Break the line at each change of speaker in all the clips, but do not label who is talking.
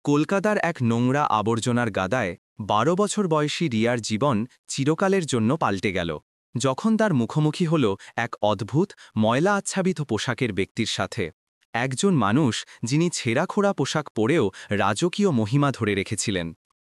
কলকাতার এক নোংরা আবর্জনার গাদায় ১২ বছর বয়সী রিয়ার জীবন চিরকালের জন্য পাল্টে গেল যখন তার মুখোমুখি হল এক অদ্ভুত ময়লা আচ্ছাদিত পোশাকের ব্যক্তির সাথে। একজন মানুষ যিনি ছেঁড়াখোড়া পোশাক পরেও রাজকীয় মহিমা ধরে রেখেছিলেন।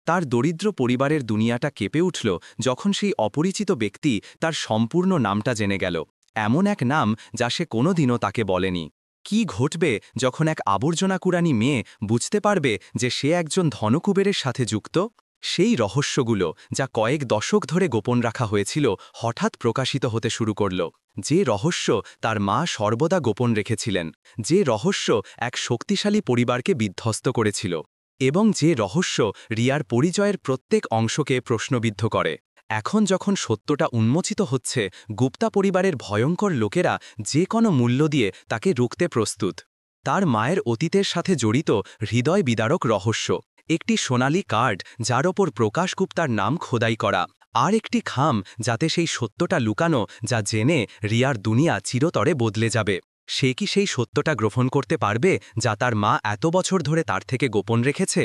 তার দরিদ্র পরিবারের দুনিয়াটা কেঁপে উঠল যখন সেই অপরিচিত ব্যক্তি তার সম্পূর্ণ নামটা জেনে গেল, এমন এক নাম যা সে কোনোদিনও তাকে বলেনি। কি ঘটবে যখন এক আবর্জনা কুড়ানি মেয়ে বুঝতে পারবে যে সে একজন ধনকুবেরের সাথে যুক্ত? সেই রহস্যগুলো যা কয়েক দশক ধরে গোপন রাখা হয়েছিল হঠাৎ প্রকাশিত হতে শুরু করল। যে রহস্য তার মা সর্বদা গোপন রেখেছিলেন, যে রহস্য এক শক্তিশালী পরিবারকে বিধ্বস্ত করেছিল, এবং যে রহস্য রিয়ার পরিচয়ের প্রত্যেক অংশকে প্রশ্নবিদ্ধ করে। এখন যখন সত্যটা উন্মোচিত হচ্ছে, গুপ্তা পরিবারের ভয়ঙ্কর লোকেরা যে কোনো মূল্য দিয়ে তাকে রুখতে প্রস্তুত। তার মায়ের অতীতের সাথে জড়িত হৃদয় বিদারক রহস্য, একটি সোনালী কার্ড যার ওপর প্রকাশ গুপ্তার নাম খোদাই করা, আর একটি খাম যাতে সেই সত্যটা লুকানো যা জেনে রিয়ার দুনিয়া চিরতরে বদলে যাবে। সে কি সেই সত্যটা গ্রহণ করতে পারবে যা তার মা এত বছর ধরে তার থেকে গোপন রেখেছে?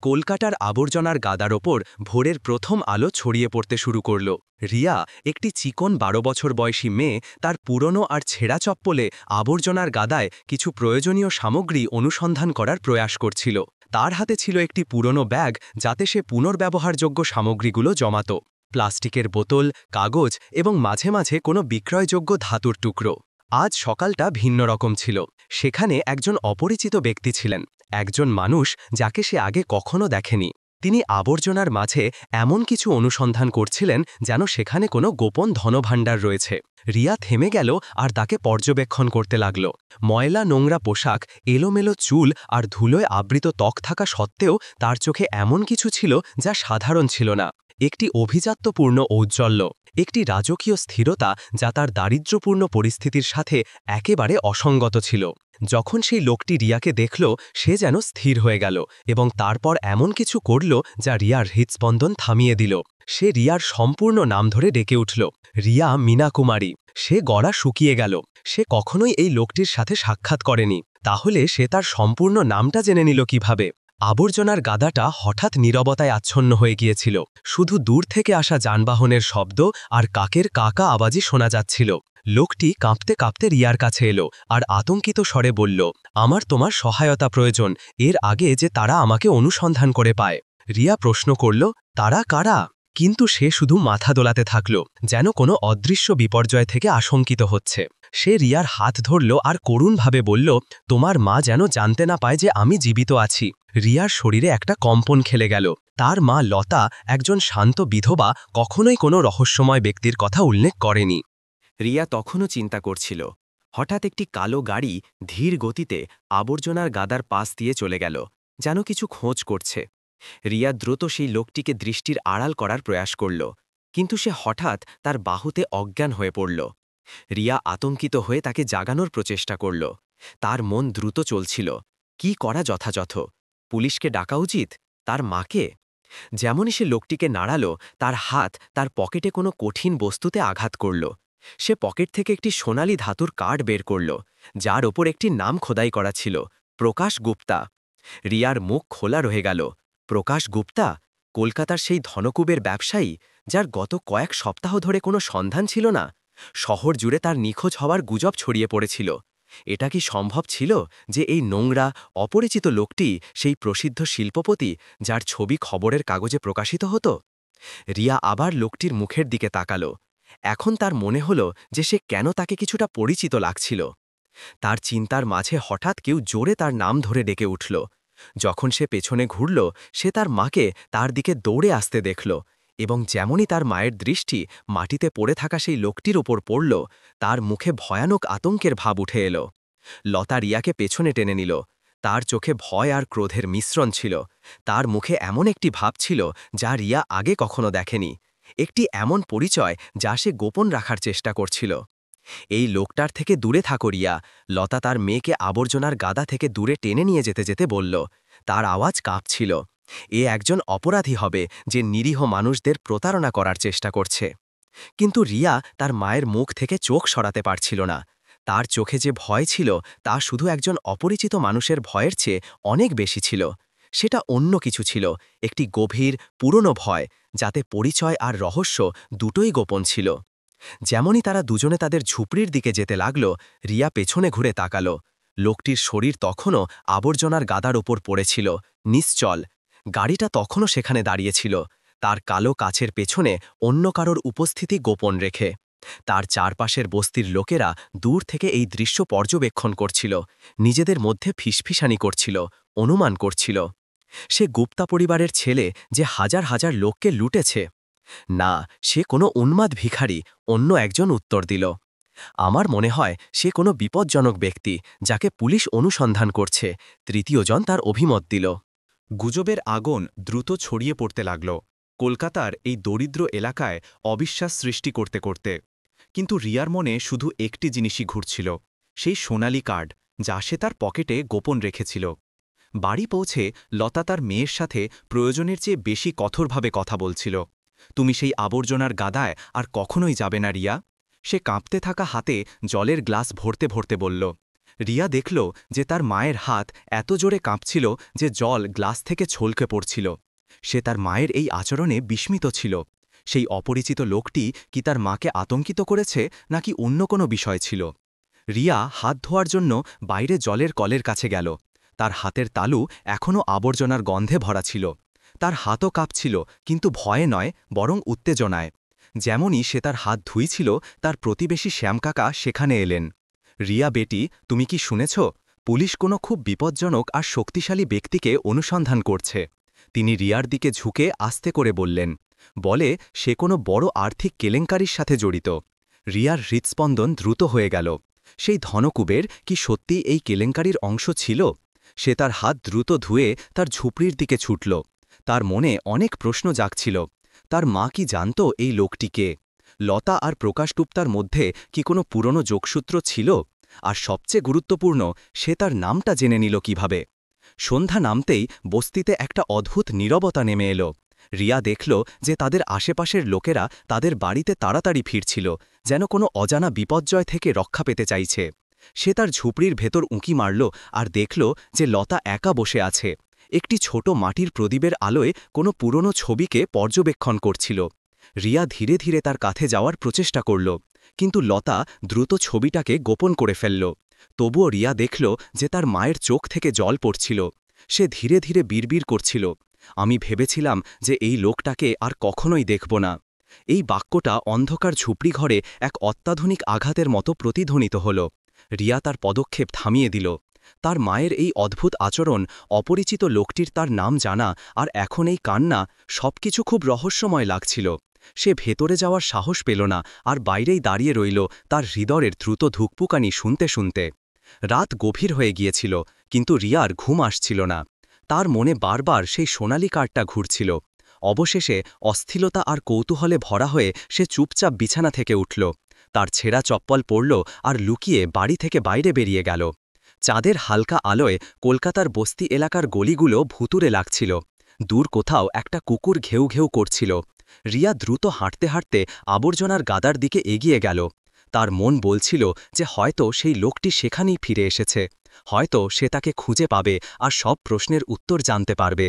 কলকাতার আবর্জনার গাদার ওপর ভোরের প্রথম আলো ছড়িয়ে পড়তে শুরু করল। রিয়া, একটি চিকন ১২ বছর বয়সী মেয়ে, তার পুরনো আর ছেঁড়া চপ্পলে আবর্জনার গাদায় কিছু প্রয়োজনীয় সামগ্রী অনুসন্ধান করার প্রয়াস করছিল। তার হাতে ছিল একটি পুরনো ব্যাগ যাতে সে পুনর্ব্যবহারযোগ্য সামগ্রীগুলো জমাত, প্লাস্টিকের বোতল, কাগজ এবং মাঝে মাঝে কোনো বিক্রয়যোগ্য ধাতুর টুকরো। আজ সকালটা ভিন্ন রকম ছিল। সেখানে একজন অপরিচিত ব্যক্তি ছিলেন, একজন মানুষ যাকে সে আগে কখনো দেখেনি। তিনি আবর্জনার মাঝে এমন কিছু অনুসন্ধান করছিলেন যেন সেখানে কোনো গোপন ধনভাণ্ডার রয়েছে। রিয়া থেমে গেল আর তাকে পর্যবেক্ষণ করতে লাগল। ময়লা নোংরা পোশাক, এলোমেলো চুল আর ধুলোয় আবৃত ত্বক থাকা সত্ত্বেও তার চোখে এমন কিছু ছিল যা সাধারণ ছিল না। একটি অভিজাত্যপূর্ণ ঔজ্জ্বল্য, একটি রাজকীয় স্থিরতা যা তার দারিদ্র্যপূর্ণ পরিস্থিতির সাথে একেবারে অসঙ্গত ছিল। যখন সেই লোকটি রিয়াকে দেখল, সে যেন স্থির হয়ে গেল এবং তারপর এমন কিছু করল যা রিয়ার হৃৎস্পন্দন থামিয়ে দিল। সে রিয়ার সম্পূর্ণ নাম ধরে ডেকে উঠল, রিয়া মীনা কুমারী। সে গলা শুকিয়ে গেল। সে কখনোই এই লোকটির সাথে সাক্ষাৎ করেনি, তাহলে সে তার সম্পূর্ণ নামটা জেনে নিল কিভাবে? আবর্জনার গাদাটা হঠাৎ নীরবতায় আচ্ছন্ন হয়ে গিয়েছিল। শুধু দূর থেকে আসা যানবাহনের শব্দ আর কাকের কাকা আওয়াজই শোনা যাচ্ছিল। লোকটি কাঁপতে কাঁপতে রিয়ার কাছে এলো আর আতঙ্কিত স্বরে বলল, আমার তোমার সহায়তা প্রয়োজন, এর আগে যে তারা আমাকে অনুসন্ধান করে পায়। রিয়া প্রশ্ন করল, তারা কারা? কিন্তু সে শুধু মাথা দোলাতে থাকল, যেন কোনো অদৃশ্য বিপর্যয় থেকে আশঙ্কিত হচ্ছে। সে রিয়ার হাত ধরল আর করুণভাবে বলল, তোমার মা যেন জানতে না পায় যে আমি জীবিত আছি। রিয়ার শরীরে একটা কম্পন খেলে গেল। তার মা লতা, একজন শান্ত বিধবা, কখনোই কোনো রহস্যময় ব্যক্তির কথা উল্লেখ করেনি।
রিয়া তখনও চিন্তা করছিল। হঠাৎ একটি কালো গাড়ি ধীর গতিতে আবর্জনার গাদার পাশ দিয়ে চলে গেল, যেন কিছু খোঁজ করছে। রিয়া দ্রুত সেই লোকটিকে দৃষ্টির আড়াল করার প্রয়াস করল, কিন্তু সে হঠাৎ তার বাহুতে অজ্ঞান হয়ে পড়ল। রিয়া আতঙ্কিত হয়ে তাকে জাগানোর প্রচেষ্টা করল। তার মন দ্রুত চলছিল, কি করা যথাযথ? পুলিশকে ডাকা উচিত? তার মাকে? যেমনই সে লোকটিকে নাড়াল, তার হাত তার পকেটে কোনো কঠিন বস্তুতে আঘাত করল। সে পকেট থেকে একটি সোনালী ধাতুর কার্ড বের করল, যার ওপর একটি নাম খোদাই করা ছিল, প্রকাশ গুপ্তা। রিয়ার মুখ খোলা রয়ে গেল। প্রকাশ গুপ্তা, কলকাতার সেই ধনকুবের ব্যবসায়ী যার গত কয়েক সপ্তাহ ধরে কোনো সন্ধান ছিল না। শহর জুড়ে তার নিখোঁজ হওয়ার গুজব ছড়িয়ে পড়েছিল। এটা কি সম্ভব ছিল যে এই নোংরা অপরিচিত লোকটি সেই প্রসিদ্ধ শিল্পপতি যার ছবি খবরের কাগজে প্রকাশিত হতো? রিয়া আবার লোকটির মুখের দিকে তাকালো। এখন তার মনে হলো যে সে কেন তাকে কিছুটা পরিচিত লাগছিল। তার চিন্তার মাঝে হঠাৎ কেউ জোরে তার নাম ধরে ডেকে উঠল। যখন সে পেছনে ঘুরল, সে তার মাকে তার দিকে দৌড়ে আসতে দেখল, এবং যেমনই তার মায়ের দৃষ্টি মাটিতে পড়ে থাকা সেই লোকটির ওপর পড়ল, তার মুখে ভয়ানক আতঙ্কের ভাব উঠে এলো। লতা রিয়াকে পেছনে টেনে নিল। তার চোখে ভয় আর ক্রোধের মিশ্রণ ছিল। তার মুখে এমন একটি ভাব ছিল যা রিয়া আগে কখনো দেখেনি, একটি এমন পরিচয় যা সে গোপন রাখার চেষ্টা করছিল। এই লোকটার থেকে দূরে থাকো রিয়া, লতা তার মেয়েকে আবর্জনার গাদা থেকে দূরে টেনে নিয়ে যেতে যেতে বলল। তার আওয়াজ কাঁপছিল। এ একজন অপরাধী হবে যে নিরীহ মানুষদের প্রতারণা করার চেষ্টা করছে। কিন্তু রিয়া তার মায়ের মুখ থেকে চোখ সরাতে পারছিল না। তার চোখে যে ভয় ছিল তা শুধু একজন অপরিচিত মানুষের ভয়ের চেয়ে অনেক বেশি ছিল। সেটা অন্য কিছু ছিল, একটি গভীর পুরনো ভয়, যাতে পরিচয় আর রহস্য দুটোই গোপন ছিল। যেমনই তারা দুজনে তাদের ঝুপড়ির দিকে যেতে লাগল, রিয়া পেছনে ঘুরে তাকাল। লোকটির শরীর তখনও আবর্জনার গাদার ওপর পড়েছিল, নিশ্চল। গাড়িটা তখনও সেখানে দাঁড়িয়েছিল, তার কালো কাছের পেছনে অন্য কারোর উপস্থিতি গোপন রেখে। তার চারপাশের বস্তির লোকেরা দূর থেকে এই দৃশ্য পর্যবেক্ষণ করছিল, নিজেদের মধ্যে ফিসফিসানি করছিল, অনুমান করছিল। সে গুপ্তা পরিবারের ছেলে যে হাজার হাজার লোককে লুটেছে। না, সে কোনো উন্মাদ ভিখারি, অন্য একজন উত্তর দিল। আমার মনে হয় সে কোনো বিপজ্জনক ব্যক্তি, যাকে পুলিশ অনুসন্ধান করছে, তৃতীয়জন তার অভিমত দিল।
গুজবের আগুন দ্রুত ছড়িয়ে পড়তে লাগল কলকাতার এই দরিদ্র এলাকায়, অবিশ্বাস সৃষ্টি করতে করতে। কিন্তু রিয়ার মনে শুধু একটি জিনিসই ঘুরছিল, সেই সোনালি কার্ড, যা সে তার পকেটে গোপন রেখেছিল। বাড়ি পৌঁছে লতা তার মেয়ের সাথে প্রয়োজনের চেয়ে বেশি কঠোরভাবে কথা বলছিল। তুমি সেই আবর্জনার গাদায় আর কখনোই যাবে না রিয়া। সে কাঁপতে থাকা হাতে জলের গ্লাস ভরতে ভরতে বলল। রিয়া দেখল যে তার মায়ের হাত এত জোরে কাঁপছিল যে জল গ্লাস থেকে ছলকে পড়ছিল। সে তার মায়ের এই আচরণে বিস্মিত ছিল। সেই অপরিচিত লোকটি কি তার মাকে আতঙ্কিত করেছে, নাকি অন্য কোনো বিষয় ছিল? রিয়া হাত ধোয়ার জন্য বাইরে জলের কলের কাছে গেল। তার হাতের তালু এখনও আবর্জনার গন্ধে ভরা ছিল। তার হাতও কাঁপছিল, কিন্তু ভয়ে নয়, বরং উত্তেজনায়। যেমনই সে তার হাত ধুইছিল, তার প্রতিবেশী শ্যামকাকা সেখানে এলেন। রিয়া বেটি, তুমি কি শুনেছ? পুলিশ কোনো খুব বিপজ্জনক আর শক্তিশালী ব্যক্তিকে অনুসন্ধান করছে। তিনি রিয়ার দিকে ঝুঁকে আস্তে করে বললেন। বলে সে কোনো বড় আর্থিক কেলেঙ্কারির সাথে জড়িত। রিয়ার হৃৎস্পন্দন দ্রুত হয়ে গেল। সেই ধনকুবের কি সত্যি এই কেলেঙ্কারির অংশ ছিল? সে তার হাত দ্রুত ধুয়ে তার ঝুপড়ির দিকে ছুটল। তার মনে অনেক প্রশ্ন জাগছিল। তার মা কি জানত এই লোকটিকে? লতা আর প্রকাশ গুপ্তার মধ্যে কি কোনো পুরনো যোগসূত্র ছিল? আর সবচেয়ে গুরুত্বপূর্ণ, সে তার নামটা জেনে নিল কিভাবে? সন্ধ্যা নামতেই বস্তিতে একটা অদ্ভুত নীরবতা নেমে এলো। রিয়া দেখল যে তাদের আশেপাশের লোকেরা তাদের বাড়িতে তাড়াতাড়ি ফিরছিল, যেন কোনো অজানা বিপর্যয় থেকে রক্ষা পেতে চাইছে। সে তার ঝুপড়ির ভেতর উঁকি মারল আর দেখল যে লতা একা বসে আছে, একটি ছোট মাটির প্রদীপের আলোয় কোনো পুরনো ছবিকে পর্যবেক্ষণ করছিল। রিয়া ধীরে ধীরে তার কাছে যাওয়ার প্রচেষ্টা করল, কিন্তু লতা দ্রুত ছবিটাকে গোপন করে ফেলল। তবুও রিয়া দেখল যে তার মায়ের চোখ থেকে জল পড়ছিল। সে ধীরে ধীরে বিড়বিড় করছিল, আমি ভেবেছিলাম যে এই লোকটাকে আর কখনোই দেখব না। এই বাক্যটা অন্ধকার ঝুপড়িঘরে এক অত্যাধুনিক আঘাতের মতো প্রতিধ্বনিত হল। রিয়া তার পদক্ষেপ থামিয়ে দিল। তার মায়ের এই অদ্ভুত আচরণ, অপরিচিত লোকটির তার নাম জানা, আর এখন এই কান্না, সবকিছু খুব রহস্যময় লাগছিল। সে ভেতরে যাওয়ার সাহস পেল না, আর বাইরেই দাঁড়িয়ে রইল তার হৃদয়ের দ্রুত ধুকপুকানি শুনতে শুনতে। রাত গভীর হয়ে গিয়েছিল, কিন্তু রিয়ার ঘুম আসছিল না। তার মনে বারবার সেই সোনালি কার্ডটা ঘুরছিল। অবশেষে অস্থিরতা আর কৌতূহলে ভরা হয়ে সে চুপচাপ বিছানা থেকে উঠল। তার ছেঁড়া চপ্পল পরল আর লুকিয়ে বাড়ি থেকে বাইরে বেরিয়ে গেল। চাঁদের হালকা আলোয় কলকাতার বস্তি এলাকার গলিগুলো ভুতুরে লাগছিল। দূর কোথাও একটা কুকুর ঘেউ ঘেউ করছিল। রিয়া দ্রুত হাঁটতে হাঁটতে আবর্জনার গাদার দিকে এগিয়ে গেল। তার মন বলছিল যে হয়তো সেই লোকটি সেখানেই ফিরে এসেছে, হয়তো সে তাকে খুঁজে পাবে আর সব প্রশ্নের উত্তর জানতে পারবে।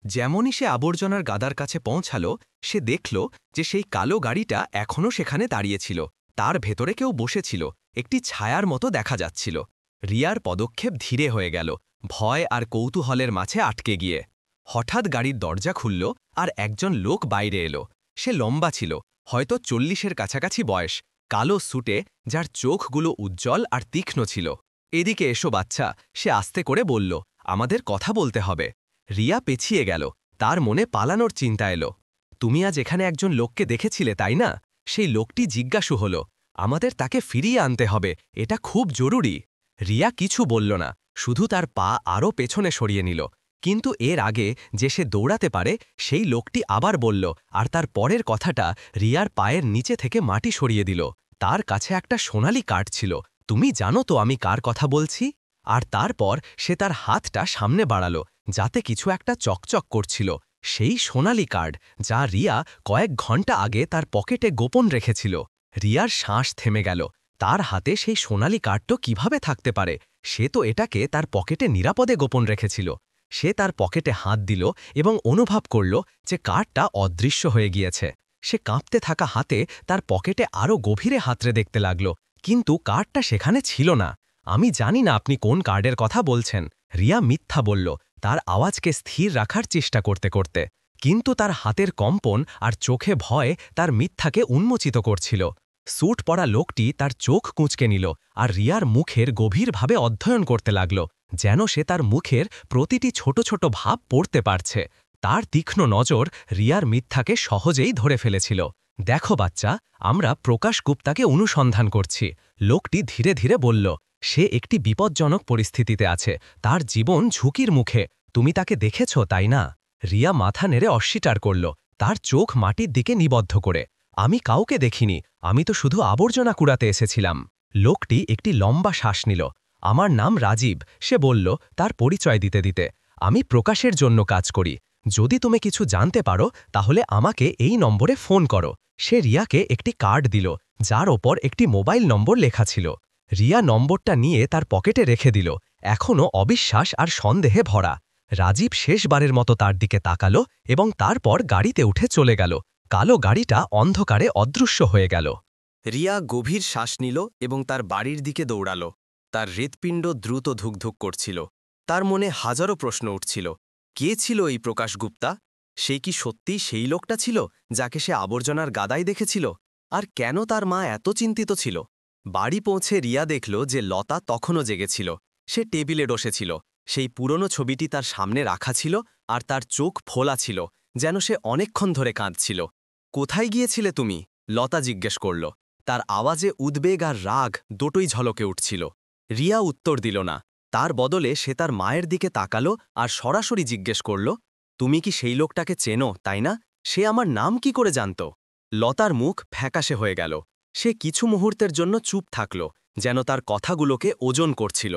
যেমনই সে আবর্জনার গাদার কাছে পৌঁছাল, সে দেখল যে সেই কালো গাড়িটা এখনও সেখানে দাঁড়িয়েছিল। তার ভেতরে কেউ বসেছিল, একটি ছায়ার মতো দেখা যাচ্ছিল। রিয়ার পদক্ষেপ ধীরে হয়ে গেল, ভয় আর কৌতূহলের মাঝে আটকে গিয়ে। হঠাৎ গাড়ির দরজা খুলল আর একজন লোক বাইরে এলো। সে লম্বা ছিল, হয়তো 40-এর কাছাকাছি বয়স, কালো স্যুটে, যার চোখগুলো উজ্জ্বল আর তীক্ষ্ণ ছিল। এদিকে এসো বাচ্চা, সে আস্তে করে বলল, আমাদের কথা বলতে হবে। রিয়া পেছিয়ে গেল, তার মনে পালানোর চিন্তা এলো। তুমি আজ এখানে একজন লোককে দেখেছিলে, তাই না? সেই লোকটি জিজ্ঞাসু হল। আমাদের তাকে ফিরিয়ে আনতে হবে, এটা খুব জরুরি। রিয়া কিছু বলল না, শুধু তার পা আরও পেছনে সরিয়ে নিল। কিন্তু এর আগে যে সে দৌড়াতে পারে, সেই লোকটি আবার বলল, আর তার পরের কথাটা রিয়ার পায়ের নিচে থেকে মাটি সরিয়ে দিল। তার কাছে একটা সোনালি কার্ড ছিল। তুমি জানো তো আমি কার কথা বলছি? আর তারপর সে তার হাতটা সামনে বাড়ালো, যাতে কিছু একটা চকচক করছিল। সেই সোনালি কার্ড, যা রিয়া কয়েক ঘন্টা আগে তার পকেটে গোপন রেখেছিল। রিয়ার শ্বাস থেমে গেল। তার হাতে সেই সোনালি কার্ডটা কিভাবে থাকতে পারে? সে তো এটাকে তার পকেটে নিরাপদে গোপন রেখেছিল।
সে তার পকেটে হাত দিল এবং অনুভব করল যে কার্ডটা অদৃশ্য হয়ে গিয়েছে। সে কাঁপতে থাকা হাতে তার পকেটে আরও গভীরে হাতড়ে দেখতে লাগল, কিন্তু কার্ডটা সেখানে ছিল না। আমি জানি না আপনি কোন কার্ডের কথা বলছেন, রিয়া মিথ্যা বলল, তার আওয়াজকে স্থির রাখার চেষ্টা করতে করতে। কিন্তু তার হাতের কম্পন আর চোখে ভয় তার মিথ্যাকে উন্মোচিত করছিল। স্যুট পরা লোকটি তার চোখ কুঁচকে নিল আর রিয়ার মুখের গভীরভাবে অধ্যয়ন করতে লাগল, যেন সে তার মুখের প্রতিটি ছোট ছোট ভাব পড়তে পারছে। তার তীক্ষ্ণ নজর রিয়ার মিথ্যাকে সহজেই ধরে ফেলেছিল। দেখো বাচ্চা, আমরা প্রকাশ গুপ্তাকে অনুসন্ধান করছি। লোকটি ধীরে ধীরে বলল, সে একটি বিপজ্জনক পরিস্থিতিতে আছে, তার জীবন ঝুঁকির মুখে। তুমি তাকে দেখেছ, তাই না? রিয়া মাথা নেড়ে অস্বীকার করল, তার চোখ মাটির দিকে নিবদ্ধ করে। আমি কাউকে দেখিনি, আমি তো শুধু আবর্জনা কুড়াতে এসেছিলাম। লোকটি একটি লম্বা শ্বাস নিল। আমার নাম রাজীব, সে বলল তার পরিচয় দিতে দিতে। আমি প্রকাশের জন্য কাজ করি। যদি তুমি কিছু জানতে পারো তাহলে আমাকে এই নম্বরে ফোন করো। সে রিয়াকে একটি কার্ড দিল, যার ওপর একটি মোবাইল নম্বর লেখা ছিল। রিয়া নম্বরটা নিয়ে তার পকেটে রেখে দিল, এখনও অবিশ্বাস আর সন্দেহে ভরা। রাজীব শেষবারের মতো তার দিকে তাকালো এবং তারপর গাড়িতে উঠে চলে গেল। কালো গাড়িটা অন্ধকারে অদৃশ্য হয়ে গেল।
রিয়া গভীর শ্বাস নিল এবং তার বাড়ির দিকে দৌড়াল। তার হৃৎপিণ্ড দ্রুত ধুকধুক করছিল। তার মনে হাজারো প্রশ্ন উঠছিল। কে ছিল এই প্রকাশ গুপ্তা? সে কি সত্যি সেই লোকটা ছিল যাকে সে আবর্জনার গাদায় দেখেছিল? আর কেন তার মা এত চিন্তিত ছিল? বাড়ি পৌঁছে রিয়া দেখল যে লতা তখনও জেগেছিল। সে টেবিলে বসেছিল। সেই পুরনো ছবিটি তার সামনে রাখা ছিল আর তার চোখ ফোলা ছিল, যেন সে অনেকক্ষণ ধরে কাঁদছিল। কোথায় গিয়েছিলে তুমি? লতা জিজ্ঞেস করল। তার আওয়াজে উদ্বেগ আর রাগ দুটোই ঝলকে উঠছিল। রিয়া উত্তর দিল না। তার বদলে সে তার মায়ের দিকে তাকালো আর সরাসরি জিজ্ঞেস করল, তুমি কি সেই লোকটাকে চেনো, তাই না? সে আমার নাম কি করে জানত? লতার মুখ ফ্যাকাশে হয়ে গেল। সে কিছু মুহূর্তের জন্য চুপ থাকল, যেন তার কথাগুলোকে ওজন করছিল।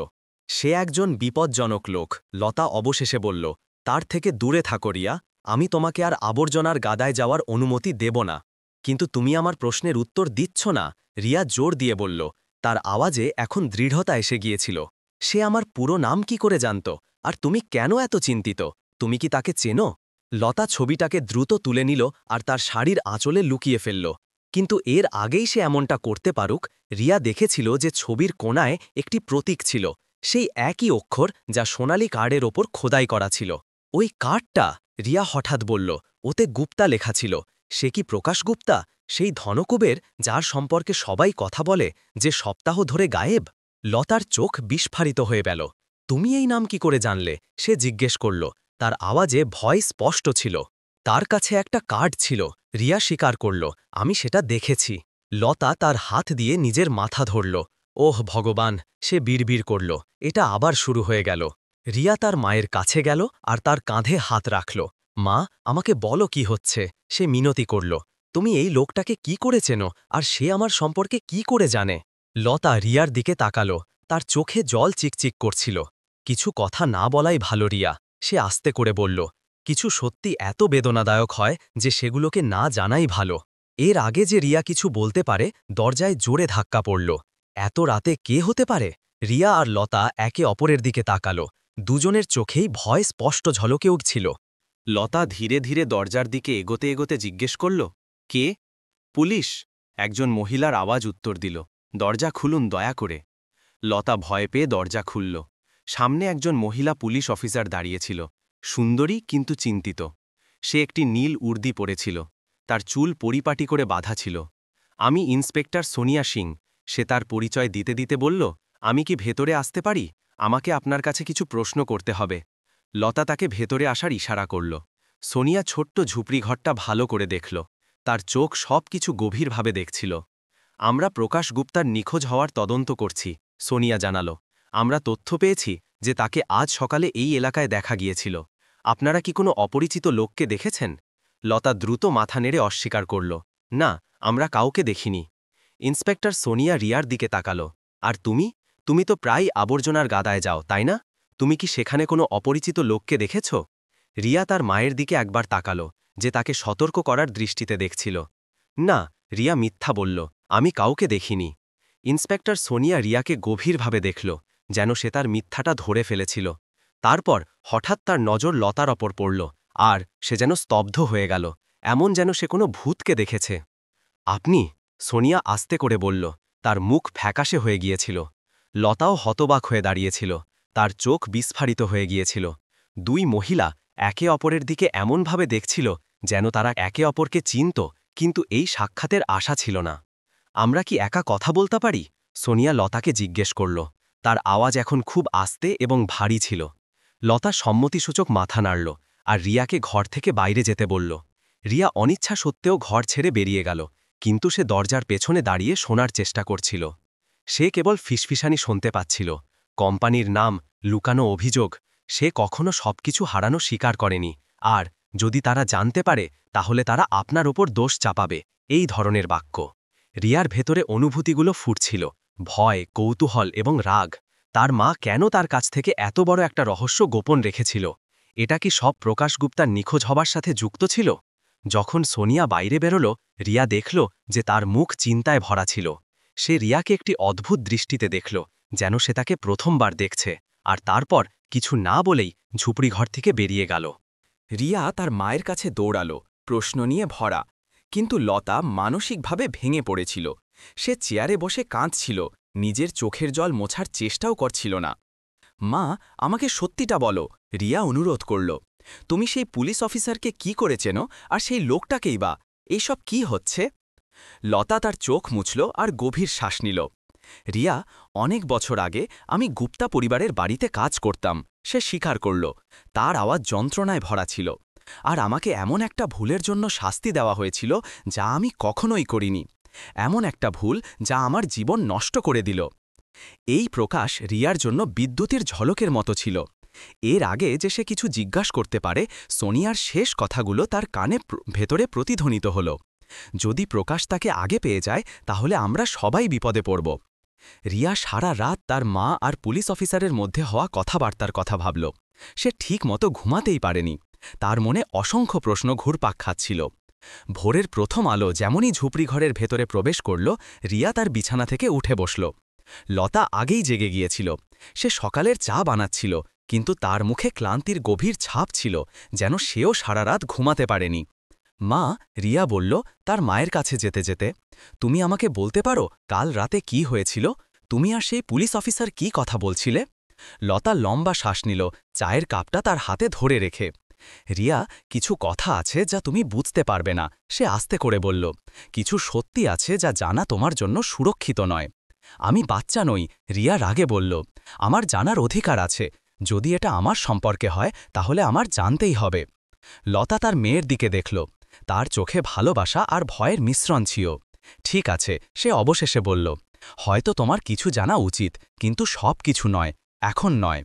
সে একজন বিপজ্জনক লোক, লতা অবশেষে বলল। তার থেকে দূরে থাকো রিয়া। আমি তোমাকে আর আবর্জনার গাদায় যাওয়ার অনুমতি দেব না। কিন্তু তুমি আমার প্রশ্নের উত্তর দিচ্ছ না, রিয়া জোর দিয়ে বলল। তার আওয়াজে এখন দৃঢ়তা এসে গিয়েছিল। সে আমার পুরো নাম কি করে জানত? আর তুমি কেন এত চিন্তিত? তুমি কি তাকে চেনো? লতা ছবিটাকে দ্রুত তুলে নিল আর তার শাড়ির আঁচলে লুকিয়ে ফেলল। কিন্তু এর আগেই সে এমনটা করতে পারুক, রিয়া দেখেছিল যে ছবির কোণায় একটি প্রতীক ছিল, সেই একই অক্ষর যা সোনালি কার্ডের ওপর খোদাই করা ছিল। ওই কার্ডটা! রিয়া হঠাৎ বলল। ওতে গুপ্তা লেখা ছিল। সে কি প্রকাশ গুপ্তা, সেই ধনকুবের যার সম্পর্কে সবাই কথা বলে, যে সপ্তাহ ধরে গায়েব? লতার চোখ বিস্ফারিত হয়ে গেল। তুমি এই নাম কি করে জানলে? সে জিজ্ঞেস করল। তার আওয়াজে ভয় স্পষ্ট ছিল। তার কাছে একটা কার্ড ছিল, রিয়া স্বীকার করল। আমি সেটা দেখেছি। লতা তার হাত দিয়ে নিজের মাথা ধরল। ওহ ভগবান, সে বিড়বিড় করল। এটা আবার শুরু হয়ে গেল। রিয়া তার মায়ের কাছে গেল আর তার কাঁধে হাত রাখল। মা, আমাকে বলো কি হচ্ছে? সে মিনতি করল। তুমি এই লোকটাকে কি করে চেনো, আর সে আমার সম্পর্কে কি করে জানে? লতা রিয়ার দিকে তাকালো। তার চোখে জল চিকচিক করছিল। কিছু কথা না বলাই ভালো রিয়া, সে আস্তে করে বলল। কিছু সত্যি এত বেদনাদায়ক হয় যে সেগুলোকে না জানাই ভালো। এর আগে যে রিয়া কিছু বলতে পারে, দরজায় জোরে ধাক্কা পড়ল। এত রাতে কে হতে পারে? রিয়া আর লতা একে অপরের দিকে তাকালো। দুজনের চোখেই ভয় স্পষ্ট ঝলকে উঠছিল। লতা ধীরে ধীরে দরজার দিকে এগোতে এগোতে জিজ্ঞেস করল, কে? পুলিশ। একজন মহিলার আওয়াজ উত্তর দিল। দরজা খুলুন দয়া করে। লতা ভয় পেয়ে দরজা খুলল। সামনে একজন মহিলা পুলিশ অফিসার দাঁড়িয়েছিল, সুন্দরী কিন্তু চিন্তিত। সে একটি নীল উর্দি পরেছিল। তার চুল পরিপাটি করে বাঁধা ছিল। আমি ইন্সপেক্টর সোনিয়া সিং। সে তার পরিচয় দিতে দিতে বলল, আমি কি ভেতরে আসতে পারি? আমাকে আপনার কাছে কিছু প্রশ্ন করতে হবে। লতা তাকে ভেতরে আসার ইশারা করল। সোনিয়া ছোট্ট ঝুপড়ি ঘরটা ভালো করে দেখল। তার চোখ সব কিছু গভীরভাবে দেখছিল। আমরা প্রকাশ গুপ্তার নিখোঁজ হওয়ার তদন্ত করছি, সোনিয়া জানালো। আমরা তথ্য পেয়েছি যে তাকে আজ সকালে এই এলাকায় দেখা গিয়েছিল। আপনারা কি কোনো অপরিচিত লোককে দেখেছেন? লতা দ্রুত মাথা নেড়ে অস্বীকার করল। না, আমরা কাউকে দেখিনি। ইন্সপেক্টর সোনিয়া রিয়ার দিকে তাকালো। আর তুমি? তুমি তো প্রায় আবর্জনার গাদায় যাও, তাই না? তুমি কি সেখানে কোনো অপরিচিত লোককে দেখেছ? রিয়া তার মায়ের দিকে একবার তাকালো, যে তাকে সতর্ক করার দৃষ্টিতে দেখছিল। না, রিয়া মিথ্যা বলল, আমি কাউকে দেখিনি। ইন্সপেক্টর সোনিয়া রিয়াকে গভীরভাবে দেখল, যেন সে তার মিথ্যাটা ধরে ফেলেছিল।
তারপর হঠাৎ তার নজর লতার ওপর পড়ল, আর সে যেন স্তব্ধ হয়ে গেল, এমন যেন সে কোনো ভূতকে দেখেছে। আপনি? সোনিয়া আস্তে করে বলল, তার মুখ ফ্যাকাশে হয়ে গিয়েছিল। লতাও হতবাক হয়ে দাঁড়িয়েছিল, তার চোখ বিস্ফারিত হয়ে গিয়েছিল। দুই মহিলা একে অপরের দিকে এমনভাবে দেখছিল যেন তারা একে অপরকে চিনত, কিন্তু এই সাক্ষাতের আশা ছিল না। আমরা কি একা কথা বলতে পারি? সোনিয়া লতাকে জিজ্ঞেস করল। তার আওয়াজ এখন খুব আস্তে এবং ভারী ছিল। লতা সম্মতিসূচক মাথা নাড়ল, আর রিয়াকে ঘর থেকে বাইরে যেতে বলল। রিয়া অনিচ্ছা সত্ত্বেও ঘর ছেড়ে বেরিয়ে গেল, কিন্তু সে দরজার পেছনে দাঁড়িয়ে শোনার চেষ্টা করছিল। সে কেবল ফিসফিসানি শুনতে পাচ্ছিল, কোম্পানির নাম, লুকানো অভিযোগ। সে কখনো সবকিছু হারানো স্বীকার করেনি, আর যদি তারা জানতে পারে তাহলে তারা আপনার ওপর দোষ চাপাবে, এই ধরনের বাক্য। রিয়ার ভেতরে অনুভূতিগুলো ফুটছিল, ভয়, কৌতূহল এবং রাগ। তার মা কেন তার কাছ থেকে এত বড় একটা রহস্য গোপন রেখেছিল? এটা কি সব প্রকাশ গুপ্তার নিখোঁজ হবার সাথে যুক্ত ছিল? যখন সোনিয়া বাইরে বেরোল, রিয়া দেখল যে তার মুখ চিন্তায় ভরা ছিল। সে রিয়াকে একটি অদ্ভুত দৃষ্টিতে দেখল, যেন সে তাকে প্রথমবার দেখছে, আর তারপর কিছু না বলেই ঝুপড়িঘর থেকে বেরিয়ে গেল।
রিয়া তার মায়ের কাছে দৌড়াল, প্রশ্ন নিয়ে ভরা। কিন্তু লতা মানসিকভাবে ভেঙে পড়েছিল। সে চেয়ারে বসে কাঁদছিল, নিজের চোখের জল মোছার চেষ্টাও করছিল না। মা, আমাকে সত্যিটা বলো, রিয়া অনুরোধ করল। তুমি সেই পুলিশ অফিসারকে কি করেছেন, আর সেই লোকটাকেই বা? এইসব কি হচ্ছে? লতা তার চোখ মুছল আর গভীর শ্বাস নিল। রিয়া, অনেক বছর আগে আমি গুপ্তা পরিবারের বাড়িতে কাজ করতাম, সে স্বীকার করল। তার আওয়াজ যন্ত্রণায় ভরা ছিল। আর আমাকে এমন একটা ভুলের জন্য শাস্তি দেওয়া হয়েছিল যা আমি কখনোই করিনি। এমন একটা ভুল যা আমার জীবন নষ্ট করে দিল। এই প্রকাশ রিয়ার জন্য বিদ্যুতের ঝলকের মতো ছিল। এর আগে যে সে কিছু জিজ্ঞাসা করতে পারে, সোনিয়ার শেষ কথাগুলো তার কানে ভেতরে প্রতিধ্বনিত হল। যদি প্রকাশ তাকে আগে পেয়ে যায় তাহলে আমরা সবাই বিপদে পড়ব। রিয়া সারা রাত তার মা আর পুলিশ অফিসারের মধ্যে হওয়া কথাবার্তার কথা ভাবল। সে ঠিক মতো ঘুমাতেই পারেনি। তার মনে অসংখ্য প্রশ্ন ঘুরপাক খাচ্ছিল। ভোরের প্রথম আলো যেমনই ঝুপড়িঘরের ভেতরে প্রবেশ করল, রিয়া তার বিছানা থেকে উঠে বসল। লতা আগেই জেগে গিয়েছিল। সে সকালের চা বানাচ্ছিল, কিন্তু তার মুখে ক্লান্তির গভীর ছাপ ছিল, যেন সেও সারা রাত ঘুমাতে পারেনি। মা, রিয়া বলল তার মায়ের কাছে যেতে যেতে, তুমি আমাকে বলতে পারো কাল রাতে কি হয়েছিল? তুমি আর সেই পুলিশ অফিসার কি কথা বলছিলে? লতা লম্বা শ্বাস নিল, চায়ের কাপটা তার হাতে ধরে রেখে। রিয়া, কিছু কথা আছে যা তুমি বুঝতে পারবে না, সে আস্তে করে বলল। কিছু সত্যি আছে যা জানা তোমার জন্য সুরক্ষিত নয়। আমি বাচ্চা নই, রিয়া রাগে বলল। আমার জানার অধিকার আছে। যদি এটা আমার সম্পর্কে হয় তাহলে আমার জানতেই হবে। লতা তার মেয়ের দিকে দেখল। তার চোখে ভালোবাসা আর ভয়ের মিশ্রণ ছিল। ঠিক আছে, সে অবশেষে বলল। হয়তো তোমার কিছু জানা উচিত, কিন্তু সব কিছু নয়, এখন নয়।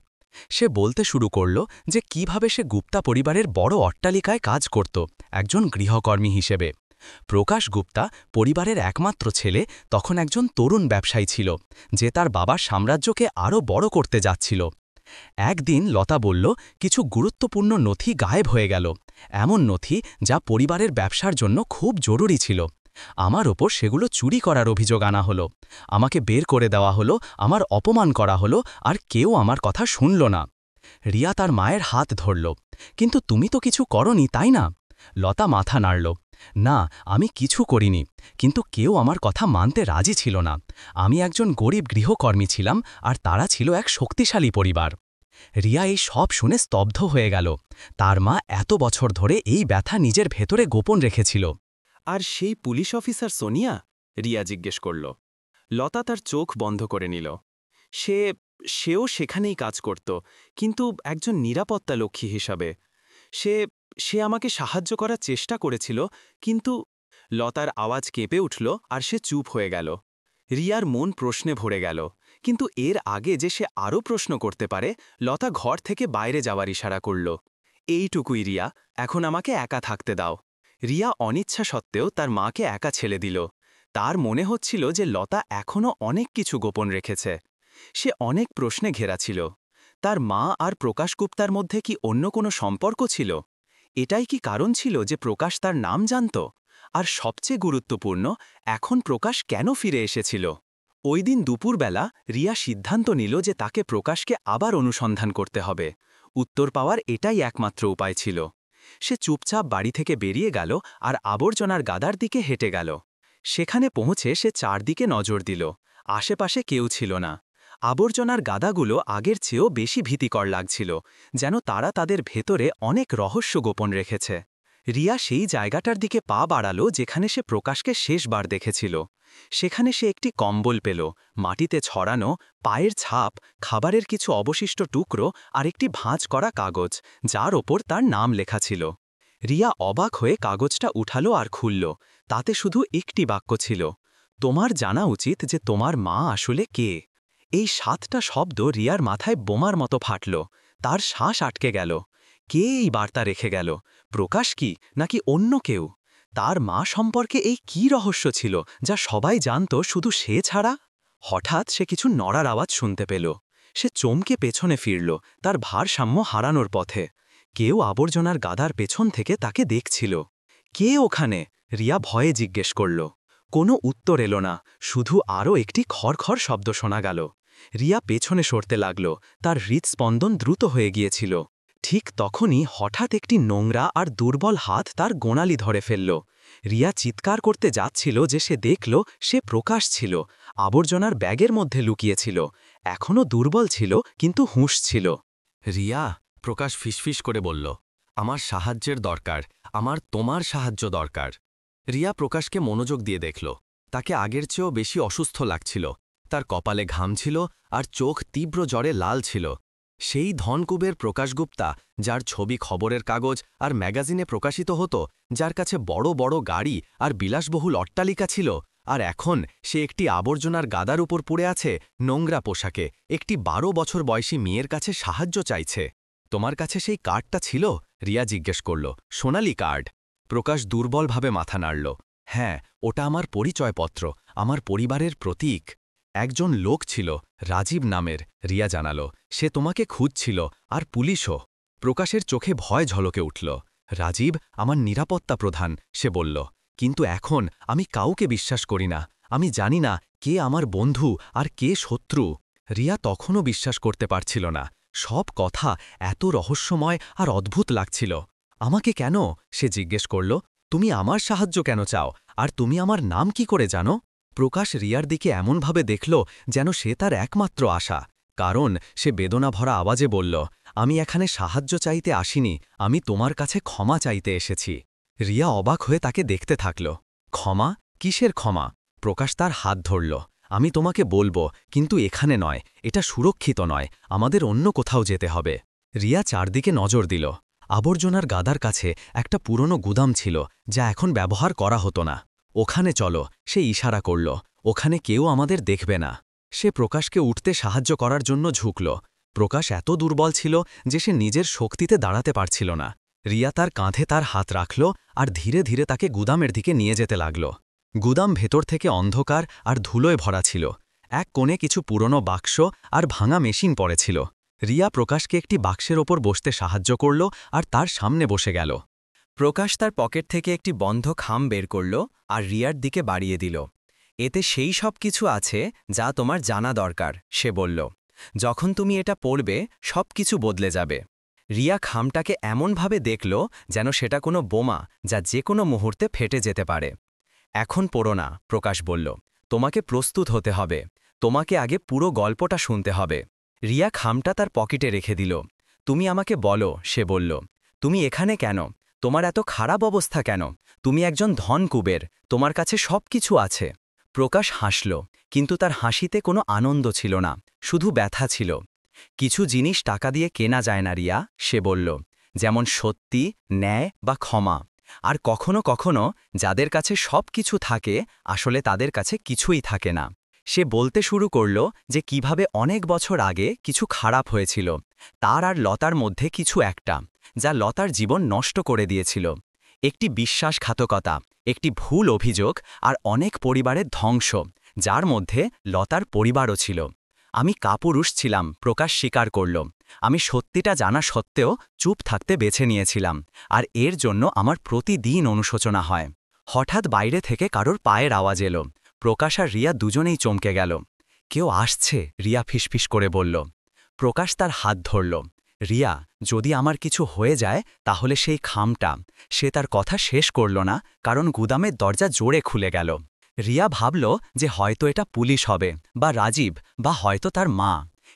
সে বলতে শুরু করল যে কিভাবে সে গুপ্তা পরিবারের বড় অট্টালিকায় কাজ করত, একজন গৃহকর্মী হিসেবে। প্রকাশ গুপ্তা, পরিবারের একমাত্র ছেলে, তখন একজন তরুণ ব্যবসায়ী ছিল, যে তার বাবার সাম্রাজ্যকে আরও বড় করতে যাচ্ছিল। একদিন লতা বলল, কিছু গুরুত্বপূর্ণ নথি গায়েব হয়ে গেল, এমন নথি যা পরিবারের ব্যবসার জন্য খুব জরুরি ছিল। আমার ওপর সেগুলো চুরি করার অভিযোগ আনা হলো। আমাকে বের করে দেওয়া হলো, আমার অপমান করা হলো, আর কেউ আমার কথা শুনল না। রিয়া তার মায়ের হাত ধরল। কিন্তু তুমি তো কিছু করনি, তাই না? লতা মাথা নাড়ল। না, আমি কিছু করিনি, কিন্তু কেউ আমার কথা মানতে রাজি ছিল না। আমি একজন গরিব গৃহকর্মী ছিলাম, আর তারা ছিল এক শক্তিশালী পরিবার। রিয়া এই সব শুনে স্তব্ধ হয়ে গেল। তার মা এত বছর ধরে এই ব্যথা নিজের ভেতরে গোপন রেখেছিল। আর সেই পুলিশ অফিসার সোনিয়া? রিয়া জিজ্ঞেস করল। লতা তার চোখ বন্ধ করে নিল। সেও সেখানেই কাজ করত, কিন্তু একজন নিরাপত্তা লক্ষ্মী হিসাবে। সে সে আমাকে সাহায্য করার চেষ্টা করেছিল, কিন্তু... লতার আওয়াজ কেঁপে উঠল, আর সে চুপ হয়ে গেল। রিয়ার মন প্রশ্নে ভরে গেল, কিন্তু এর আগে যে সে আরও প্রশ্ন করতে পারে, লতা ঘর থেকে বাইরে যাওয়ার ইশারা করল। এইটুকুই রিয়া, এখন আমাকে একা থাকতে দাও। রিয়া অনিচ্ছা সত্ত্বেও তার মাকে একা ছেড়ে দিল। তার মনে হচ্ছিল যে লতা এখনও অনেক কিছু গোপন রেখেছে। সে অনেক প্রশ্নে ঘেরা ছিল। তার মা আর প্রকাশ গুপ্তার মধ্যে কি অন্য কোনো সম্পর্ক ছিল? এটাই কি কারণ ছিল যে প্রকাশ তার নাম জানত? আর সবচেয়ে গুরুত্বপূর্ণ, এখন প্রকাশ কেন ফিরে এসেছিল? ওই দিন দুপুরবেলা রিয়া সিদ্ধান্ত নিল যে তাকে প্রকাশকে আবার অনুসন্ধান করতে হবে। উত্তর পাওয়ার এটাই একমাত্র উপায় ছিল। সে চুপচাপ বাড়ি থেকে বেরিয়ে গেল আর আবর্জনার গাদার দিকে হেঁটে গেল। সেখানে পৌঁছে সে চারদিকে নজর দিল। আশেপাশে কেউ ছিল না। আবর্জনার গাদাগুলো আগের চেয়েও বেশি ভীতিকর লাগছিল, যেন তারা তাদের ভেতরে অনেক রহস্য গোপন রেখেছে। রিয়া সেই জায়গাটার দিকে পা বাড়ালো যেখানে সে প্রকাশকে শেষবার দেখেছিল। সেখানে সে একটি কম্বল পেল, মাটিতে ছড়ানো পায়ের ছাপ, খাবারের কিছু অবশিষ্ট টুকরো আর একটি ভাঁজ করা কাগজ, যার ওপর তার নাম লেখা ছিল। রিয়া অবাক হয়ে কাগজটা উঠালো আর খুলল। তাতে শুধু একটি বাক্য ছিল, তোমার জানা উচিত যে তোমার মা আসলে কে। এই 7টা শব্দ রিয়ার মাথায় বোমার মতো ফাটল। তার শ্বাস আটকে গেল। কে এই বার্তা রেখে গেল? প্রকাশ কি, নাকি অন্য কেউ? তার মা সম্পর্কে এই কী রহস্য ছিল যা সবাই জানত, শুধু সে ছাড়া? হঠাৎ সে কিছু নড়ার আওয়াজ শুনতে পেল। সে চমকে পেছনে ফিরল, তার ভারসাম্য হারানোর পথে। কেউ আবর্জনার গাদার পেছন থেকে তাকে দেখছিল। কে ওখানে? রিয়া ভয়ে জিজ্ঞেস করল। কোনো উত্তর এলো না, শুধু আরও একটি খড়খড় শব্দ শোনা গেল। রিয়া পেছনে সরতে লাগল, তার হৃৎস্পন্দন দ্রুত হয়ে গিয়েছিল। ঠিক তখনই হঠাৎ একটি নোংরা আর দুর্বল হাত তার গোড়ালি ধরে ফেলল। রিয়া চিৎকার করতে যাচ্ছিল যে সে দেখল সে প্রকাশ ছিল, আবর্জনার ব্যাগের মধ্যে লুকিয়েছিল। এখনও দুর্বল ছিল, কিন্তু হুঁশ ছিল।
রিয়া, প্রকাশ ফিসফিস করে বলল, আমার সাহায্যের দরকার, আমার তোমার সাহায্য দরকার। রিয়া প্রকাশকে মনোযোগ দিয়ে দেখল। তাকে আগের চেয়েও বেশি অসুস্থ লাগছিল। তার কপালে ঘাম ছিল আর চোখ তীব্র জ্বরে লাল ছিল। সেই ধনকুবের প্রকাশগুপ্তা, যার ছবি খবরের কাগজ আর ম্যাগাজিনে প্রকাশিত হতো, যার কাছে বড় বড় গাড়ি আর বিলাসবহুল অট্টালিকা ছিল, আর এখন সে একটি আবর্জনার গাদার উপর পড়ে আছে, নোংরা পোশাকে, একটি 12 বছর বয়সী মেয়ের কাছে সাহায্য চাইছে। তোমার কাছে সেই কার্ডটা ছিল? রিয়া জিজ্ঞেস করল। সোনালি কার্ড। প্রকাশ দুর্বলভাবে মাথা নাড়ল। হ্যাঁ, ওটা আমার পরিচয়পত্র, আমার পরিবারের প্রতীক। একজন লোক ছিল, রাজীব নামের, রিয়া জানালো। সে তোমাকে খুঁজছিল, আর পুলিশও। প্রকাশের চোখে ভয় ঝলকে উঠল। রাজীব আমার নিরাপত্তা প্রধান, সে বলল। কিন্তু এখন আমি কাউকে বিশ্বাস করি না। আমি জানি না কে আমার বন্ধু আর কে শত্রু। রিয়া তখনও বিশ্বাস করতে পারছিল না। সব কথা এত রহস্যময় আর অদ্ভুত লাগছিল। আমাকে কেন? সে জিজ্ঞেস করল। তুমি আমার সাহায্য কেন চাও? আর তুমি আমার নাম কি করে জানো? প্রকাশ রিয়ার দিকে এমনভাবে দেখল যেন সে তার একমাত্র আশা। কারণ সে বেদনাভরা আওয়াজে বলল, আমি এখানে সাহায্য চাইতে আসিনি, আমি তোমার কাছে ক্ষমা চাইতে এসেছি। রিয়া অবাক হয়ে তাকে দেখতে থাকল। ক্ষমা? কিসের ক্ষমা? প্রকাশ তার হাত ধরল। আমি তোমাকে বলবো, কিন্তু এখানে নয়, এটা সুরক্ষিত নয়, আমাদের অন্য কোথাও যেতে হবে। রিয়া চারদিকে নজর দিল। আবর্জনার গাদার কাছে একটা পুরনো গুদাম ছিল, যা এখন ব্যবহার করা হতো না। ওখানে চলো, সে ইশারা করল। ওখানে কেউ আমাদের দেখবে না। সে প্রকাশকে উঠতে সাহায্য করার জন্য ঝুঁকল। প্রকাশ এত দুর্বল ছিল যে সে নিজের শক্তিতে দাঁড়াতে পারছিল না। রিয়া তার কাঁধে তার হাত রাখল আর ধীরে ধীরে তাকে গুদামের দিকে নিয়ে যেতে লাগল। গুদাম ভেতর থেকে অন্ধকার আর ধুলোয় ভরা ছিল। এক কোণে কিছু পুরনো বাক্স আর ভাঙা মেশিন পড়েছিল। রিয়া প্রকাশকে একটি বাক্সের ওপর বসতে সাহায্য করল আর তার সামনে বসে গেল।
প্রকাশ তার পকেট থেকে একটি বন্ধ খাম বের করল আর রিয়ার দিকে বাড়িয়ে দিল। এতে সেই সব কিছু আছে যা তোমার জানা দরকার, সে বলল। যখন তুমি এটা পড়বে, সব কিছু বদলে যাবে। রিয়া খামটাকে এমনভাবে দেখল যেন সেটা কোনো বোমা, যা যে কোনো মুহূর্তে ফেটে যেতে পারে। এখন পড়ো না, প্রকাশ বলল। তোমাকে প্রস্তুত হতে হবে। তোমাকে আগে পুরো গল্পটা শুনতে হবে। রিয়া খামটা তার পকেটে রেখে দিল। তুমি আমাকে বলো, সে বলল। তুমি এখানে কেন? তোমার এত খারাপ অবস্থা কেন? তুমি একজন ধনকুবের, তোমার কাছে সব কিছু আছে। প্রকাশ হাসল, কিন্তু তার হাসিতে কোনো আনন্দ ছিল না, শুধু ব্যথা ছিল। কিছু জিনিস টাকা দিয়ে কেনা যায় না রিয়া, সে বলল। যেমন সত্যি, ন্যায় বা ক্ষমা। আর কখনো কখনো যাদের কাছে সব কিছু থাকে, আসলে তাদের কাছে কিছুই থাকে না। সে বলতে শুরু করল যে কিভাবে অনেক বছর আগে কিছু খারাপ হয়েছিল, তার আর লতার মধ্যে কিছু একটা, যা লতার জীবন নষ্ট করে দিয়েছিল। একটি বিশ্বাসঘাতকতা, একটি ভুল অভিযোগ আর অনেক পরিবারের ধ্বংস, যার মধ্যে লতার পরিবারও ছিল। আমি কাপুরুষ ছিলাম, প্রকাশ স্বীকার করল। আমি সত্যিটা জানা সত্ত্বেও চুপ থাকতে বেছে নিয়েছিলাম, আর এর জন্য আমার প্রতিদিন অনুশোচনা হয়। হঠাৎ বাইরে থেকে কারোর পায়ের আওয়াজ এলো। প্রকাশ আর রিয়া দুজনেই চমকে গেল। কেউ আসছে, রিয়া ফিসফিস করে বলল। প্রকাশ তার হাত ধরল। রিয়া, যদি আমার কিছু হয়ে যায় তাহলে সেই খামটা। সে তার কথা শেষ করল না, কারণ গুদামের দরজা জোরে খুলে গেল। রিয়া ভাবল যে হয়তো এটা পুলিশ হবে, বা রাজীব, বা হয়তো তার মা।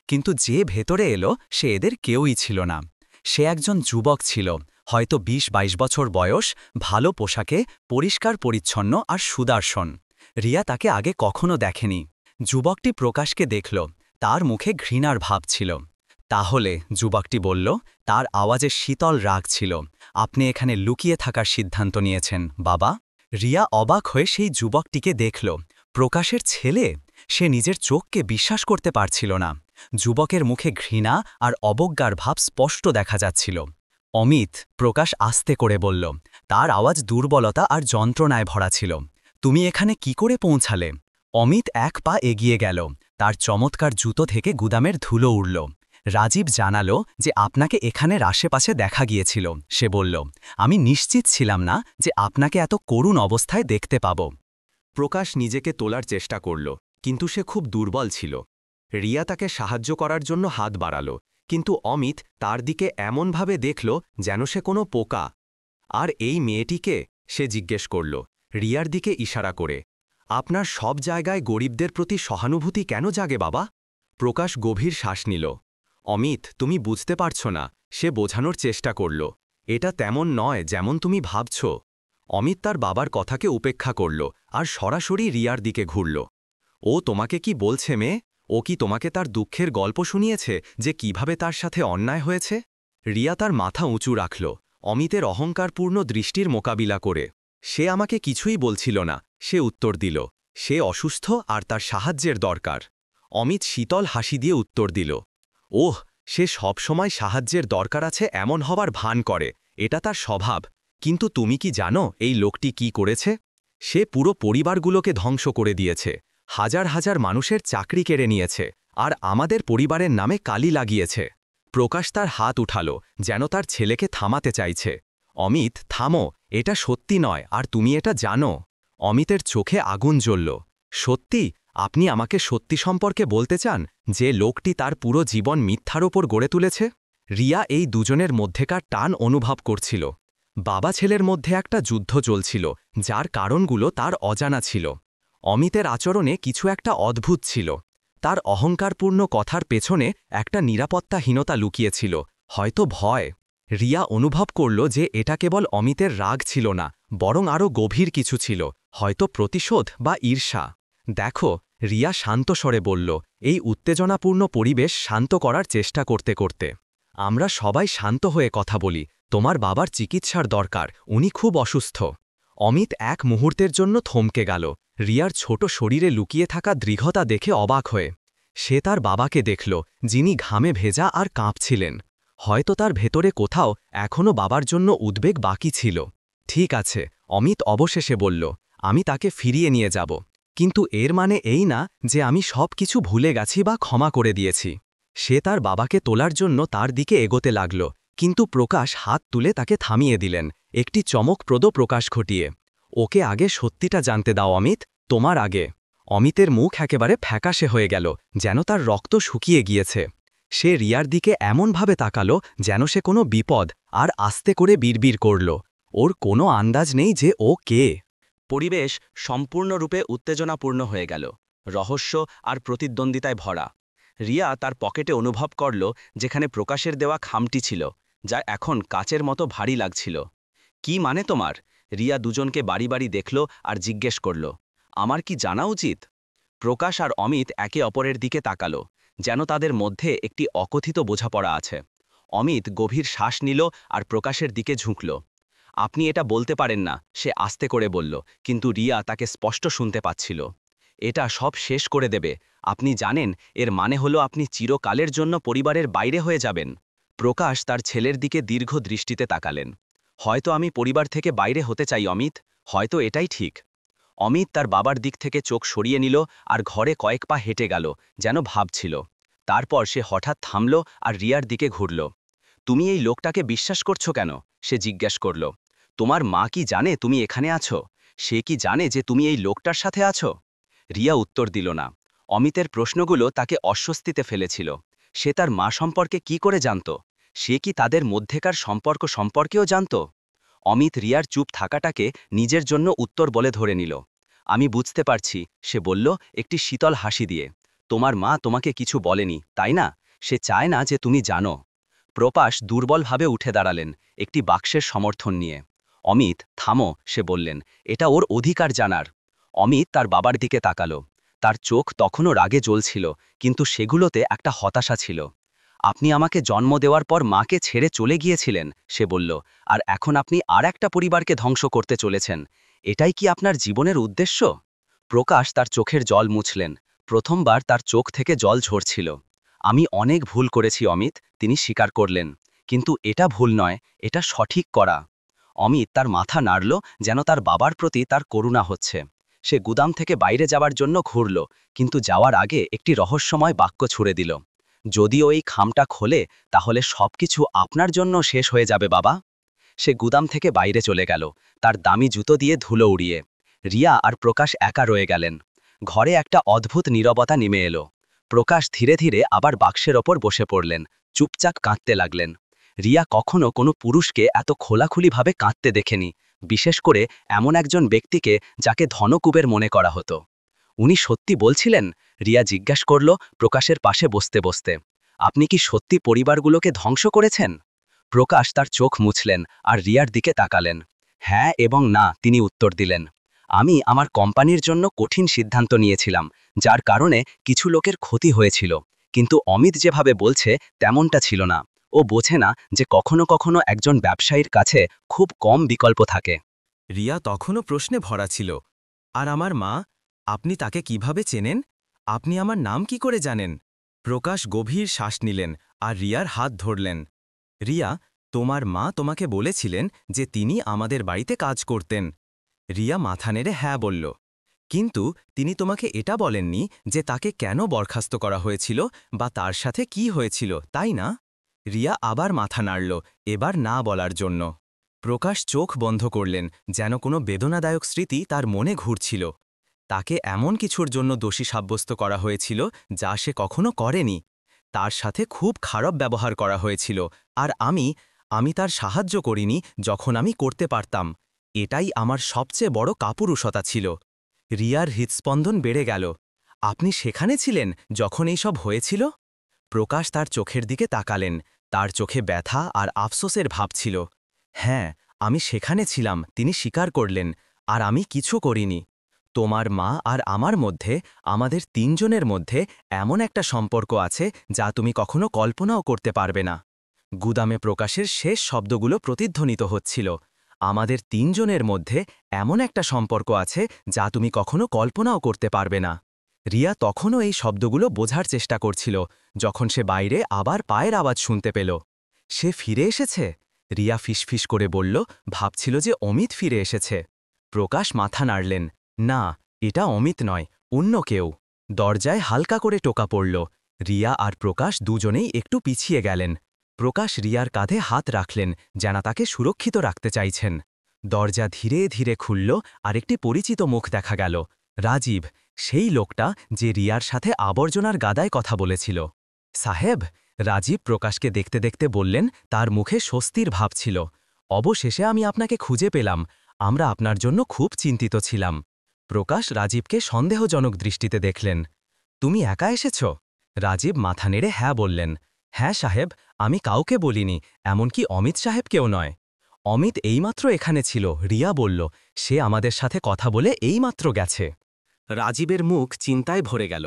কিন্তু যে ভেতরে এলো সে এদের কেউই ছিল না। সে একজন যুবক ছিল, হয়তো ২০-২২ বছর বয়স, ভালো পোশাকে, পরিষ্কার পরিচ্ছন্ন আর সুদর্শন। রিয়া তাকে আগে কখনো দেখেনি। যুবকটি প্রকাশকে দেখল, তার মুখে ঘৃণার ভাব ছিল। তাহলে, যুবকটি বলল, তার আওয়াজে শীতল রাগ ছিল, আপনি এখানে লুকিয়ে থাকার সিদ্ধান্ত নিয়েছেন, বাবা? রিয়া অবাক হয়ে সেই যুবকটিকে দেখল। প্রকাশের ছেলে? সে নিজের চোখকে বিশ্বাস করতে পারছিল না। যুবকের মুখে ঘৃণা আর অবজ্ঞার ভাব স্পষ্ট দেখা যাচ্ছিল। অমিত, প্রকাশ আস্তে করে বলল, তার আওয়াজ দুর্বলতা আর যন্ত্রণায় ভরা ছিল। তুমি এখানে কি করে পৌঁছালে? অমিত এক পা এগিয়ে গেল, তার চমৎকার জুতো থেকে গুদামের ধুলো উড়ল। রাজীব জানালো যে আপনাকে এখানের আশেপাশে দেখা গিয়েছিল। সে বলল, আমি নিশ্চিত ছিলাম না যে আপনাকে এত করুণ অবস্থায় দেখতে পাব। প্রকাশ নিজেকে তোলার চেষ্টা করল, কিন্তু সে খুব দুর্বল ছিল। রিয়া তাকে সাহায্য করার জন্য হাত বাড়াল, কিন্তু অমিত তার দিকে এমনভাবে দেখল যেন সে কোনো পোকা। আর এই মেয়েটিকে? সে জিজ্ঞেস করল, রিয়ার দিকে ইশারা করে। আপনার সব জায়গায় গরিবদের প্রতি সহানুভূতি কেন জাগে, বাবা? প্রকাশ গভীর শ্বাস নিল। অমিত, তুমি বুঝতে পারছ না। সে বোঝানোর চেষ্টা করল, এটা তেমন নয় যেমন তুমি ভাবছ। অমিত তার বাবার কথাকে উপেক্ষা করল আর সরাসরি রিয়ার দিকে ঘুরল। ও তোমাকে কি বলছে, মেয়ে? ও কি তোমাকে তার দুঃখের গল্প শুনিয়েছে যে কিভাবে তার সাথে অন্যায় হয়েছে? রিয়া তার মাথা উঁচু রাখল, অমিতের অহংকারপূর্ণ দৃষ্টির মোকাবিলা করে। সে আমাকে কিছুই বলছিল না, সে উত্তর দিল। সে অসুস্থ আর তার সাহায্যের দরকার। অমিত শীতল হাসি দিয়ে উত্তর দিল, ওহ, সে সব সময় সাহায্যের দরকার আছে এমন হবার ভান করে, এটা তার স্বভাব। কিন্তু তুমি কি জানো এই লোকটি কি করেছে? সে পুরো পরিবারগুলোকে ধ্বংস করে দিয়েছে, হাজার হাজার মানুষের চাকরি কেড়ে নিয়েছে, আর আমাদের পরিবারের নামে কালি লাগিয়েছে। প্রকাশ তার হাত উঠালো, যেন তার ছেলেকে থামাতে চাইছে। অমিত, থামো, এটা সত্যি নয় আর তুমি এটা জানো। অমিতের চোখে আগুন জ্বলল। সত্যি? আপনি আমাকে সত্যি সম্পর্কে বলতে চান, যে লোকটি তার পুরো জীবন মিথ্যার ওপর গড়ে তুলেছে? রিয়া এই দুজনের মধ্যেকার টান অনুভব করছিল। বাবা ছেলের মধ্যে একটা যুদ্ধ চলছিল, যার কারণগুলো তার অজানা ছিল। অমিতের আচরণে কিছু একটা অদ্ভুত ছিল। তার অহংকারপূর্ণ কথার পেছনে একটা নিরাপত্তাহীনতা লুকিয়েছিল, হয়তো ভয়। রিয়া অনুভব করল যে এটা কেবল অমিতের রাগ ছিল না, বরং আরও গভীর কিছু ছিল, হয়তো প্রতিশোধ বা ঈর্ষা। দেখো, রিয়া শান্ত স্বরে বলল, এই উত্তেজনাপূর্ণ পরিবেশ শান্ত করার চেষ্টা করতে করতে। আমরা সবাই শান্ত হয়ে কথা বলি, তোমার বাবার চিকিৎসার দরকার, উনি খুব অসুস্থ। অমিত এক মুহূর্তের জন্য থমকে গেল, রিয়ার ছোট শরীরে লুকিয়ে থাকা দৃঢ়তা দেখে অবাক হয়ে। সে তার বাবাকে দেখল, যিনি ঘামে ভেজা আর কাঁপছিলেন। হয়তো তার ভেতরে কোথাও এখনও বাবার জন্য উদ্বেগ বাকি ছিল। ঠিক আছে, অমিত অবশেষে বলল, আমি তাকে ফিরিয়ে নিয়ে যাব। কিন্তু এর মানে এই না যে আমি সব কিছু ভুলে গেছি বা ক্ষমা করে দিয়েছি। সে তার বাবাকে তোলার জন্য তার দিকে এগোতে লাগল, কিন্তু প্রকাশ হাত তুলে তাকে থামিয়ে দিলেন, একটি চমকপ্রদ প্রকাশ ঘটিয়ে। ওকে আগে সত্যিটা জানতে দাও, অমিত, তোমার আগে। অমিতের মুখ একেবারে ফ্যাকাশে হয়ে গেল, যেন তার রক্ত শুকিয়ে গিয়েছে। সে রিয়ার দিকে এমনভাবে তাকালো যেন সে কোনো বিপদ, আর আস্তে করে বিড়বিড় করল, ওর কোনো আন্দাজ নেই যে ও কে।
পরিবেশ সম্পূর্ণরূপে উত্তেজনাপূর্ণ হয়ে গেল, রহস্য আর প্রতিদ্বন্দ্বিতায় ভরা। রিয়া তার পকেটে অনুভব করল যেখানে প্রকাশের দেওয়া খামটি ছিল, যা এখন কাচের মতো ভারী লাগছিল। কি মানে তোমার? রিয়া দুজনকে বাড়ি বাড়ি দেখল আর জিজ্ঞেস করল, আমার কি জানা উচিত? প্রকাশ আর অমিত একে অপরের দিকে তাকালো, যেন তাদের মধ্যে একটি অকথিত বোঝাপড়া আছে। অমিত গভীর শ্বাস নিল আর প্রকাশের দিকে ঝুঁকল। আপনি এটা বলতে পারেন না, সে আস্তে করে বলল, কিন্তু রিয়া তাকে স্পষ্ট শুনতে পাচ্ছিল। এটা সব শেষ করে দেবে। আপনি জানেন, এর মানে হলো আপনি চিরকালের জন্য পরিবারের বাইরে হয়ে যাবেন। প্রকাশ তার ছেলের দিকে দীর্ঘ দৃষ্টিতে তাকালেন। হয়তো আমি পরিবার থেকে বাইরে হতে চাই অমিত, হয়তো এটাই ঠিক। অমিত তার বাবার দিক থেকে চোখ সরিয়ে নিল আর ঘরে কয়েক পা হেঁটে গেল, যেন ভাবছিল। তারপর সে হঠাৎ থামল আর রিয়ার দিকে ঘুরল। তুমি এই লোকটাকে বিশ্বাস করছো কেন? সে জিজ্ঞেস করল। তোমার মা কি জানে তুমি এখানে আছো? সে কি জানে যে তুমি এই লোকটার সাথে আছো? রিয়া উত্তর দিল না। অমিতের প্রশ্নগুলো তাকে অস্বস্তিতে ফেলেছিল। সে তার মা সম্পর্কে কি করে জানত? সে কি তাদের মধ্যেকার সম্পর্কেও জানত? অমিত রিয়ার চুপ থাকাটাকে নিজের জন্য উত্তর বলে ধরে নিল। আমি বুঝতে পারছি, সে বলল একটি শীতল হাসি দিয়ে। তোমার মা তোমাকে কিছু বলেনি, তাই না? সে চায় না যে তুমি জানো। প্রকাশ দুর্বলভাবে উঠে দাঁড়ালেন, একটি বাক্সের সমর্থন নিয়ে। অমিত, থামো, সে বললেন, এটা ওর অধিকার জানার। অমিত তার বাবার দিকে তাকালো। তার চোখ তখনও রাগে জ্বলছিল, কিন্তু সেগুলোতে একটা হতাশা ছিল। আপনি আমাকে জন্ম দেওয়ার পর মাকে ছেড়ে চলে গিয়েছিলেন, সে বলল, আর এখন আপনি আর একটা পরিবারকে ধ্বংস করতে চলেছেন। এটাই কি আপনার জীবনের উদ্দেশ্য? প্রকাশ তার চোখের জল মুছলেন। প্রথমবার তার চোখ থেকে জল ঝরছিল। আমি অনেক ভুল করেছি অমিত, তিনি স্বীকার করলেন। কিন্তু এটা ভুল নয়, এটা সঠিক করা। অমিত তার মাথা নাড়ল, যেন তার বাবার প্রতি তার করুণা হচ্ছে। সে গুদাম থেকে বাইরে যাওয়ার জন্য ঘুরল, কিন্তু যাওয়ার আগে একটি রহস্যময় বাক্য ছুড়ে দিল। যদিও এই খামটা খোলে, তাহলে সবকিছু আপনার জন্য শেষ হয়ে যাবে বাবা। সে গুদাম থেকে বাইরে চলে গেল, তার দামি জুতো দিয়ে ধুলো উড়িয়ে। রিয়া আর প্রকাশ একা রয়ে গেলেন। ঘরে একটা অদ্ভুত নীরবতা নেমে এলো। প্রকাশ ধীরে ধীরে আবার বাক্সের ওপর বসে পড়লেন, চুপচাপ কাঁদতে লাগলেন। রিয়া কখনো কোনো পুরুষকে এত খোলাখুলিভাবে কাঁদতে দেখেনি, বিশেষ করে এমন একজন ব্যক্তিকে যাকে ধনকুবের মনে করা হতো। উনি সত্যি বলছিলেন? রিয়া জিজ্ঞাসা করল প্রকাশের পাশে বসতে বসতে। আপনি কি সত্যি পরিবারগুলোকে ধ্বংস করেছেন? প্রকাশ তার চোখ মুছলেন আর রিয়ার দিকে তাকালেন। হ্যাঁ এবং না, তিনি উত্তর দিলেন। আমি আমার কোম্পানির জন্য কঠিন সিদ্ধান্ত নিয়েছিলাম, যার কারণে কিছু লোকের ক্ষতি হয়েছিল। কিন্তু অমিত যেভাবে বলছে তেমনটা ছিল না। ও বোঝে না যে কখনো কখনো একজন ব্যবসায়ীর কাছে খুব কম বিকল্প থাকে।
রিয়া তখনও প্রশ্নে ভরা ছিল। আর আমার মা, আপনি তাকে কিভাবে চেনেন? আপনি আমার নাম কি করে জানেন? প্রকাশ গভীর শ্বাস নিলেন আর রিয়ার হাত ধরলেন। রিয়া, তোমার মা তোমাকে বলেছিলেন যে তিনি আমাদের বাড়িতে কাজ করতেন। রিয়া মাথা নেড়ে হ্যাঁ বলল। কিন্তু তিনি তোমাকে এটা বলেননি যে তাকে কেন বরখাস্ত করা হয়েছিল বা তার সাথে কি হয়েছিল, তাই না? রিয়া আবার মাথা নাড়ল, এবার না বলার জন্য। প্রকাশ চোখ বন্ধ করলেন, যেন কোনো বেদনাদায়ক স্মৃতি তার মনে ঘুরছিল। তাকে এমন কিছুর জন্য দোষী সাব্যস্ত করা হয়েছিল যা সে কখনো করেনি। তার সাথে খুব খারাপ ব্যবহার করা হয়েছিল, আর আমি তার সাহায্য করিনি যখন আমি করতে পারতাম। এটাই আমার সবচেয়ে বড় কাপুরুষতা ছিল। রিয়ার হৃৎস্পন্দন বেড়ে গেল। আপনি সেখানে ছিলেন যখন এইসব হয়েছিল? প্রকাশ তার চোখের দিকে তাকালেন, তার চোখে ব্যথা আর আফসোসের ভাব ছিল। হ্যাঁ, আমি সেখানে ছিলাম, তিনি স্বীকার করলেন, আর আমি কিছু করিনি। তোমার মা আর আমার মধ্যে, আমাদের তিনজনের মধ্যে এমন একটা সম্পর্ক আছে যা তুমি কখনো কল্পনাও করতে পারবে না। গুদামে প্রকাশের শেষ শব্দগুলো প্রতিধ্বনিত হচ্ছিল। আমাদের তিনজনের মধ্যে এমন একটা সম্পর্ক আছে যা তুমি কখনো কল্পনাও করতে পারবে না। রিয়া তখনও এই শব্দগুলো বোঝার চেষ্টা করছিল, যখন সে বাইরে আবার পায়ের আওয়াজ শুনতে পেল। সে ফিরে এসেছে? রিয়া ফিসফিস করে বলল, ভাবছিল যে অমিত ফিরে এসেছে। প্রকাশ মাথা নাড়লেন। না, এটা অমিত নয়, অন্য কেউ। দরজায় হালকা করে টোকা পড়ল। রিয়া আর প্রকাশ দুজনেই একটু পিছিয়ে গেলেন। প্রকাশ রিয়ার কাঁধে হাত রাখলেন, যেন তাকে সুরক্ষিত রাখতে চাইছেন। দরজা ধীরে ধীরে খুলল আর একটি পরিচিত মুখ দেখা গেল। রাজীব, সেই লোকটা যে রিয়ার সাথে আবর্জনার গাদায় কথা বলেছিল। সাহেব, রাজীব প্রকাশকে দেখতে দেখতে বললেন, তার মুখে স্বস্তির ভাব ছিল। অবশেষে আমি আপনাকে খুঁজে পেলাম, আমরা আপনার জন্য খুব চিন্তিত ছিলাম। প্রকাশ রাজীবকে সন্দেহজনক দৃষ্টিতে দেখলেন। তুমি একা এসেছ? রাজীব মাথা নেড়ে হ্যাঁ বললেন। হ্যাঁ সাহেব, আমি কাউকে বলিনি, এমনকি অমিত সাহেবকেও নয়। অমিত এইমাত্র এখানে ছিল, রিয়া বলল, সে আমাদের সাথে কথা বলে এইমাত্র গেছে। রাজীবের মুখ চিন্তায় ভরে গেল।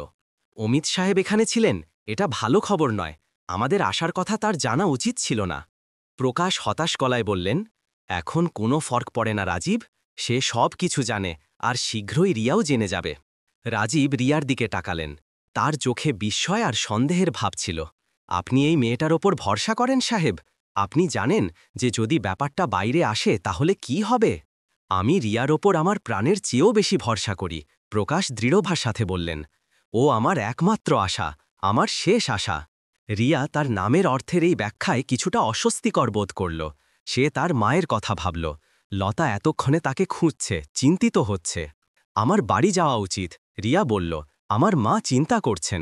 অমিত সাহেব এখানে ছিলেন, এটা ভালো খবর নয়। আমাদের আসার কথা তার জানা উচিত ছিল না। প্রকাশ হতাশ গলায় বললেন, এখন কোনো ফর্ক পড়ে না রাজীব, সে সব কিছু জানে, আর শীঘ্রই রিয়াও জেনে যাবে। রাজীব রিয়ার দিকে তাকালেন। তার চোখে বিস্ময় আর সন্দেহের ভাব ছিল। আপনি এই মেয়েটার ওপর ভরসা করেন সাহেব? আপনি জানেন যে যদি ব্যাপারটা বাইরে আসে তাহলে কি হবে? আমি রিয়ার ওপর আমার প্রাণের চেয়েও বেশি ভরসা করি, প্রকাশ দৃঢ়ভার সাথে বললেন। ও আমার একমাত্র আশা, আমার শেষ আশা। রিয়া তার নামের অর্থের এই ব্যাখ্যায় কিছুটা অস্বস্তিকর বোধ করল। সে তার মায়ের কথা ভাবল। লতা এতক্ষণে তাকে খুঁজছে, চিন্তিত হচ্ছে। আমার বাড়ি যাওয়া উচিত, রিয়া বলল। আমার মা চিন্তা করছেন।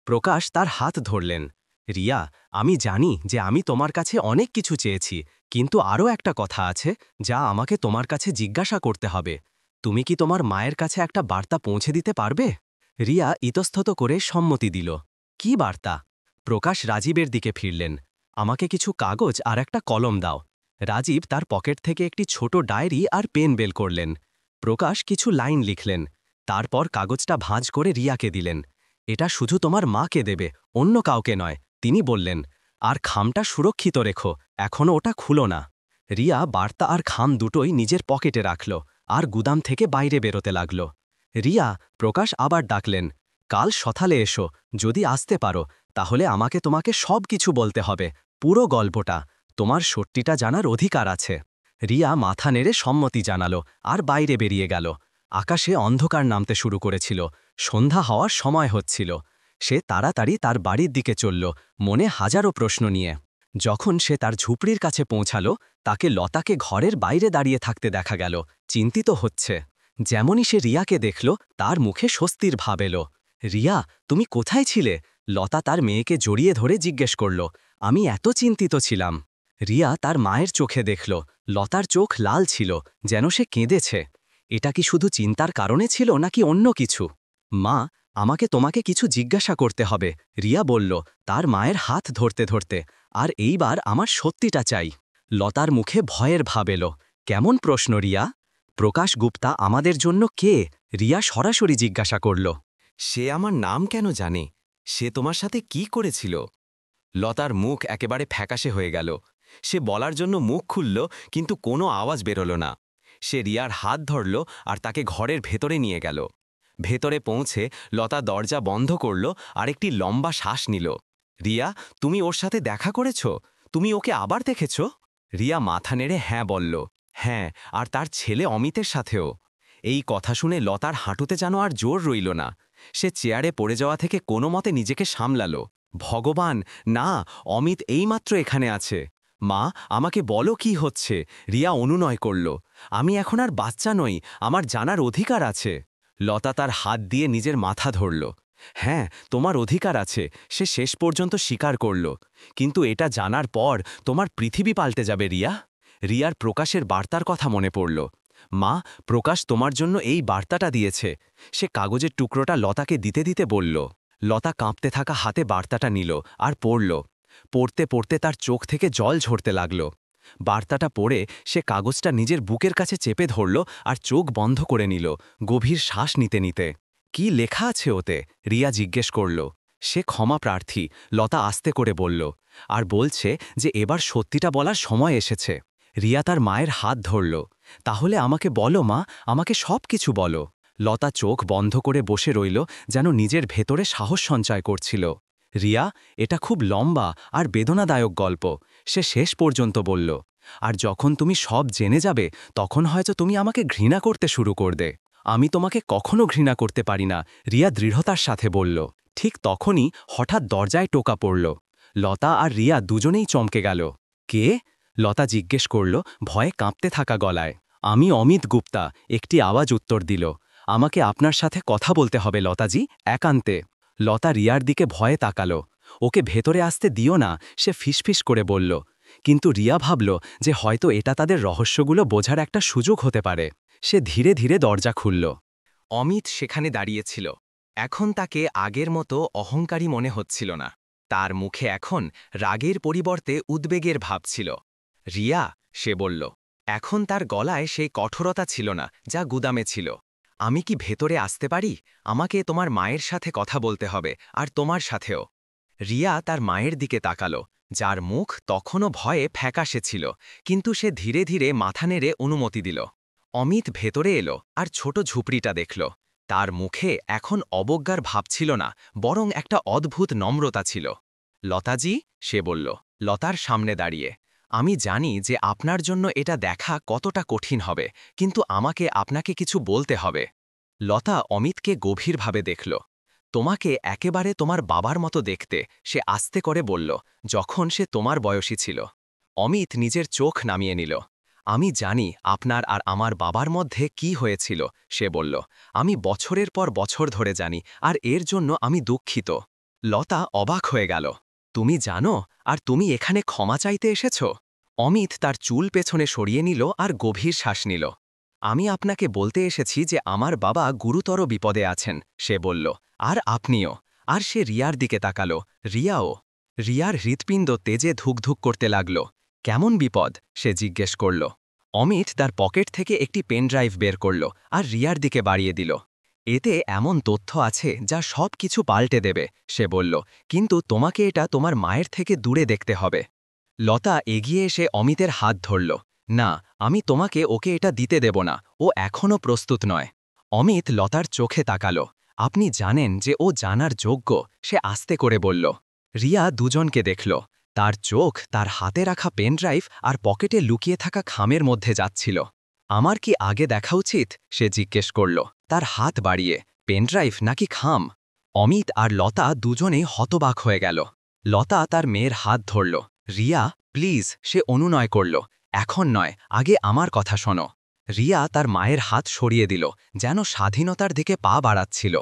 প্রকাশ তার হাত ধরলেন।
রিয়া, আমি জানি যে আমি তোমার কাছে অনেক কিছু চেয়েছি, কিন্তু আরও একটা কথা আছে যা আমাকে তোমার কাছে জিজ্ঞাসা করতে হবে। তুমি কি তোমার মায়ের কাছে একটা বার্তা পৌঁছে দিতে পারবে? রিয়া ইতস্তত করে সম্মতি দিল। কি বার্তা? প্রকাশ রাজীবের দিকে ফিরলেন। আমাকে কিছু কাগজ আর একটা কলম দাও। রাজীব তার পকেট থেকে একটি ছোট ডায়েরি আর পেন বের করলেন। প্রকাশ কিছু লাইন লিখলেন। তারপর কাগজটা ভাঁজ করে রিয়াকে দিলেন। এটা শুধু তোমার মাকে দেবে, অন্য কাউকে নয়, তিনি বললেন। আর খামটা সুরক্ষিত রেখো, এখনও ওটা খুলো না। রিয়া বার্তা আর খাম দুটোই নিজের পকেটে রাখল আর গুদাম থেকে বাইরে বেরোতে লাগল। রিয়া, প্রকাশ আবার ডাকলেন। কাল সকালে এসো, যদি আসতে পারো তাহলে আমাকে তোমাকে সব কিছু বলতে হবে, পুরো গল্পটা। তোমার সত্যিটা জানার অধিকার আছে। রিয়া মাথা নেড়ে সম্মতি জানালো আর বাইরে বেরিয়ে গেল। আকাশে অন্ধকার নামতে শুরু করেছিল, সন্ধ্যা হওয়ার সময় হচ্ছিল। সে তাড়াতাড়ি তার বাড়ির দিকে চলল, মনে হাজারো প্রশ্ন নিয়ে। যখন সে তার ঝুপড়ির কাছে পৌঁছাল, তাকে লতাকে ঘরের বাইরে দাঁড়িয়ে থাকতে দেখা গেল, চিন্তিত হচ্ছে। যেমনই সে রিয়াকে দেখল, তার মুখে স্বস্তির ভাব এলো। রিয়া, তুমি কোথায় ছিলে? লতা তার মেয়েকে জড়িয়ে ধরে জিজ্ঞেস করল। আমি এত চিন্তিত ছিলাম। রিয়া তার মায়ের চোখে দেখল, লতার চোখ লাল ছিল, যেন সে কেঁদেছে। এটা কি শুধু চিন্তার কারণে ছিল নাকি অন্য কিছু? মা, আমাকে তোমাকে কিছু জিজ্ঞাসা করতে হবে, রিয়া বলল, তার মায়ের হাত ধরতে ধরতে। আর এইবার আমার সত্যিটা চাই। লতার মুখে ভয়ের ভাব এলো। কেমন প্রশ্ন, রিয়া? প্রকাশ গুপ্তা আমাদের জন্য কে? রিয়া সরাসরি জিজ্ঞাসা করল।
সে আমার নাম কেন জানে? সে তোমার সাথে কি করেছিল? লতার মুখ একেবারে ফ্যাকাশে হয়ে গেল। সে বলার জন্য মুখ খুলল, কিন্তু কোনো আওয়াজ বেরোল না। সে রিয়ার হাত ধরল আর তাকে ঘরের ভেতরে নিয়ে গেল। ভেতরে পৌঁছে লতা দরজা বন্ধ করল আর একটি লম্বা শ্বাস নিল। রিয়া, তুমি ওর সাথে দেখা করেছ? তুমি ওকে আবার দেখেছ? রিয়া মাথা নেড়ে হ্যাঁ বলল। হ্যাঁ, আর তার ছেলে অমিতের সাথেও। এই কথা শুনে লতার হাঁটুতে যেন আর জোর রইল না। সে চেয়ারে পড়ে যাওয়া থেকে কোনো মতে নিজেকে সামলালো। ভগবান, না, অমিত এইমাত্র এখানে আছে। মা, আমাকে বলো কি হচ্ছে? রিয়া অনুনয় করল। আমি এখন আর বাচ্চা নই, আমার জানার অধিকার আছে। লতা তার হাত দিয়ে নিজের মাথা ধরল। হ্যাঁ, তোমার অধিকার আছে, সে শেষ পর্যন্ত স্বীকার করল। কিন্তু এটা জানার পর তোমার পৃথিবী পাল্টে যাবে রিয়া। রিয়ার প্রকাশের বার্তার কথা মনে পড়ল। মা, প্রকাশ তোমার জন্য এই বার্তাটা দিয়েছে। সে কাগজের টুকরোটা লতাকে দিতে দিতে বলল। লতা কাঁপতে থাকা হাতে বার্তাটা নিল আর পড়ল। পড়তে পড়তে তার চোখ থেকে জল ঝরতে লাগল। বার্তাটা পড়ে সে কাগজটা নিজের বুকের কাছে চেপে ধরল আর চোখ বন্ধ করে নিল, গভীর শ্বাস নিতে নিতে। কি লেখা আছে ওতে? রিয়া জিজ্ঞেস করল। সে ক্ষমা প্রার্থী, লতা আস্তে করে বলল। আর বলছে যে এবার সত্যিটা বলার সময় এসেছে। রিয়া তার মায়ের হাত ধরল। তাহলে আমাকে বলো মা, আমাকে সব কিছু বলো। লতা চোখ বন্ধ করে বসে রইল, যেন নিজের ভেতরে সাহস সঞ্চয় করছিল। রিয়া, এটা খুব লম্বা আর বেদনাদায়ক গল্প, সে শেষ পর্যন্ত বলল। আর যখন তুমি সব জেনে যাবে, তখন হয়তো তুমি আমাকে ঘৃণা করতে শুরু করবে। আমি তোমাকে কখনো ঘৃণা করতে পারি না, রিয়া দৃঢ়তার সাথে বলল। ঠিক তখনই হঠাৎ দরজায় টোকা পড়ল। লতা আর রিয়া দুজনেই চমকে গেল। কে? লতা জিজ্ঞেস করল, ভয়ে কাঁপতে থাকা গলায়। আমি অমিত গুপ্তা, একটি আওয়াজ উত্তর দিল। আমাকে আপনার সাথে কথা বলতে হবে লতাজি, একান্তে। লতা রিয়ার দিকে ভয়ে তাকালো। ওকে ভেতরে আসতে দিও না, সে ফিসফিস করে বলল। কিন্তু রিয়া ভাবল যে হয়তো এটা তাদের রহস্যগুলো বোঝার একটা সুযোগ হতে পারে। সে ধীরে ধীরে দরজা খুলল। অমিত সেখানে দাঁড়িয়েছিল। এখন তাকে আগের মতো অহংকারী মনে হচ্ছিল না। তার মুখে এখন রাগের পরিবর্তে উদ্বেগের ভাব ছিল। রিয়া, সে বলল। এখন তার গলায় সেই কঠোরতা ছিল না যা গুদামে ছিল। আমি কি ভেতরে আসতে পারি? আমাকে তোমার মায়ের সাথে কথা বলতে হবে, আর তোমার সাথেও। রিয়া তার মায়ের দিকে তাকালো, যার মুখ তখনও ভয়ে ফ্যাকাশে ছিল, কিন্তু সে ধীরে ধীরে মাথা নেড়ে অনুমতি দিল। অমিত ভেতরে এলো আর ছোট ঝুপড়িটা দেখল। তার মুখে এখন অবজ্ঞার ভাব ছিল না, বরং একটা অদ্ভুত নম্রতা ছিল। লতাজি, সে বলল, লতার সামনে দাঁড়িয়ে, আমি জানি যে আপনার জন্য এটা দেখা কতটা কঠিন হবে, কিন্তু আমাকে আপনাকে কিছু বলতে হবে। লতা অমিতকে গভীরভাবে দেখল। তোমাকে একেবারে তোমার বাবার মতো দেখতে, সে আস্তে করে বলল, যখন সে তোমার বয়সী ছিল। অমিত নিজের চোখ নামিয়ে নিল। আমি জানি আপনার আর আমার বাবার মধ্যে কি হয়েছিল, সে বলল। আমি বছরের পর বছর ধরে জানি, আর এর জন্য আমি দুঃখিত। লতা অবাক হয়ে গেল।
তুমি জানো আর তুমি এখানে ক্ষমা চাইতে এসেছ? অমিত তার চুল পেছনে সরিয়ে নিল আর গভীর শ্বাস নিল। আমি আপনাকে বলতে এসেছি যে আমার বাবা গুরুতর বিপদে আছেন, সে বলল। আর আপনিও। আর সে রিয়ার দিকে তাকালো। রিয়াও। রিয়ার হৃৎপিণ্ড তেজে ধুকধুক করতে লাগল। কেমন বিপদ? সে জিজ্ঞেস করল। অমিত তার পকেট থেকে একটি পেন ড্রাইভ বের করল আর রিয়ার দিকে বাড়িয়ে দিল। এতে এমন তথ্য আছে যা সব কিছু পাল্টে দেবে, সে বলল। কিন্তু তোমাকে এটা তোমার মায়ের থেকে দূরে দেখতে হবে। লতা এগিয়ে এসে অমিতের হাত ধরল। না, আমি তোমাকে ওকে এটা দিতে দেব না, ও এখনও প্রস্তুত নয়। অমিত লতার চোখে তাকালো। আপনি জানেন যে ও জানার যোগ্য, সে আস্তে করে বলল। রিয়া দুজনকে দেখল। তার চোখ তার হাতে রাখা পেনড্রাইভ আর পকেটে লুকিয়ে থাকা খামের মধ্যে যাচ্ছিল। আমার কি আগে দেখা উচিত? সে জিজ্ঞেস করল, তার হাত বাড়িয়ে। পেনড্রাইভ নাকি খাম? অমিত আর লতা দুজনেই হতবাক হয়ে গেল। লতা তার মেয়ের হাত ধরল। রিয়া, প্লিজ, সে অনুনয় করল। এখন নয়, আগে আমার কথা শোনো। রিয়া তার মায়ের হাত সরিয়ে দিল, যেন স্বাধীনতার দিকে পা বাড়াচ্ছিল।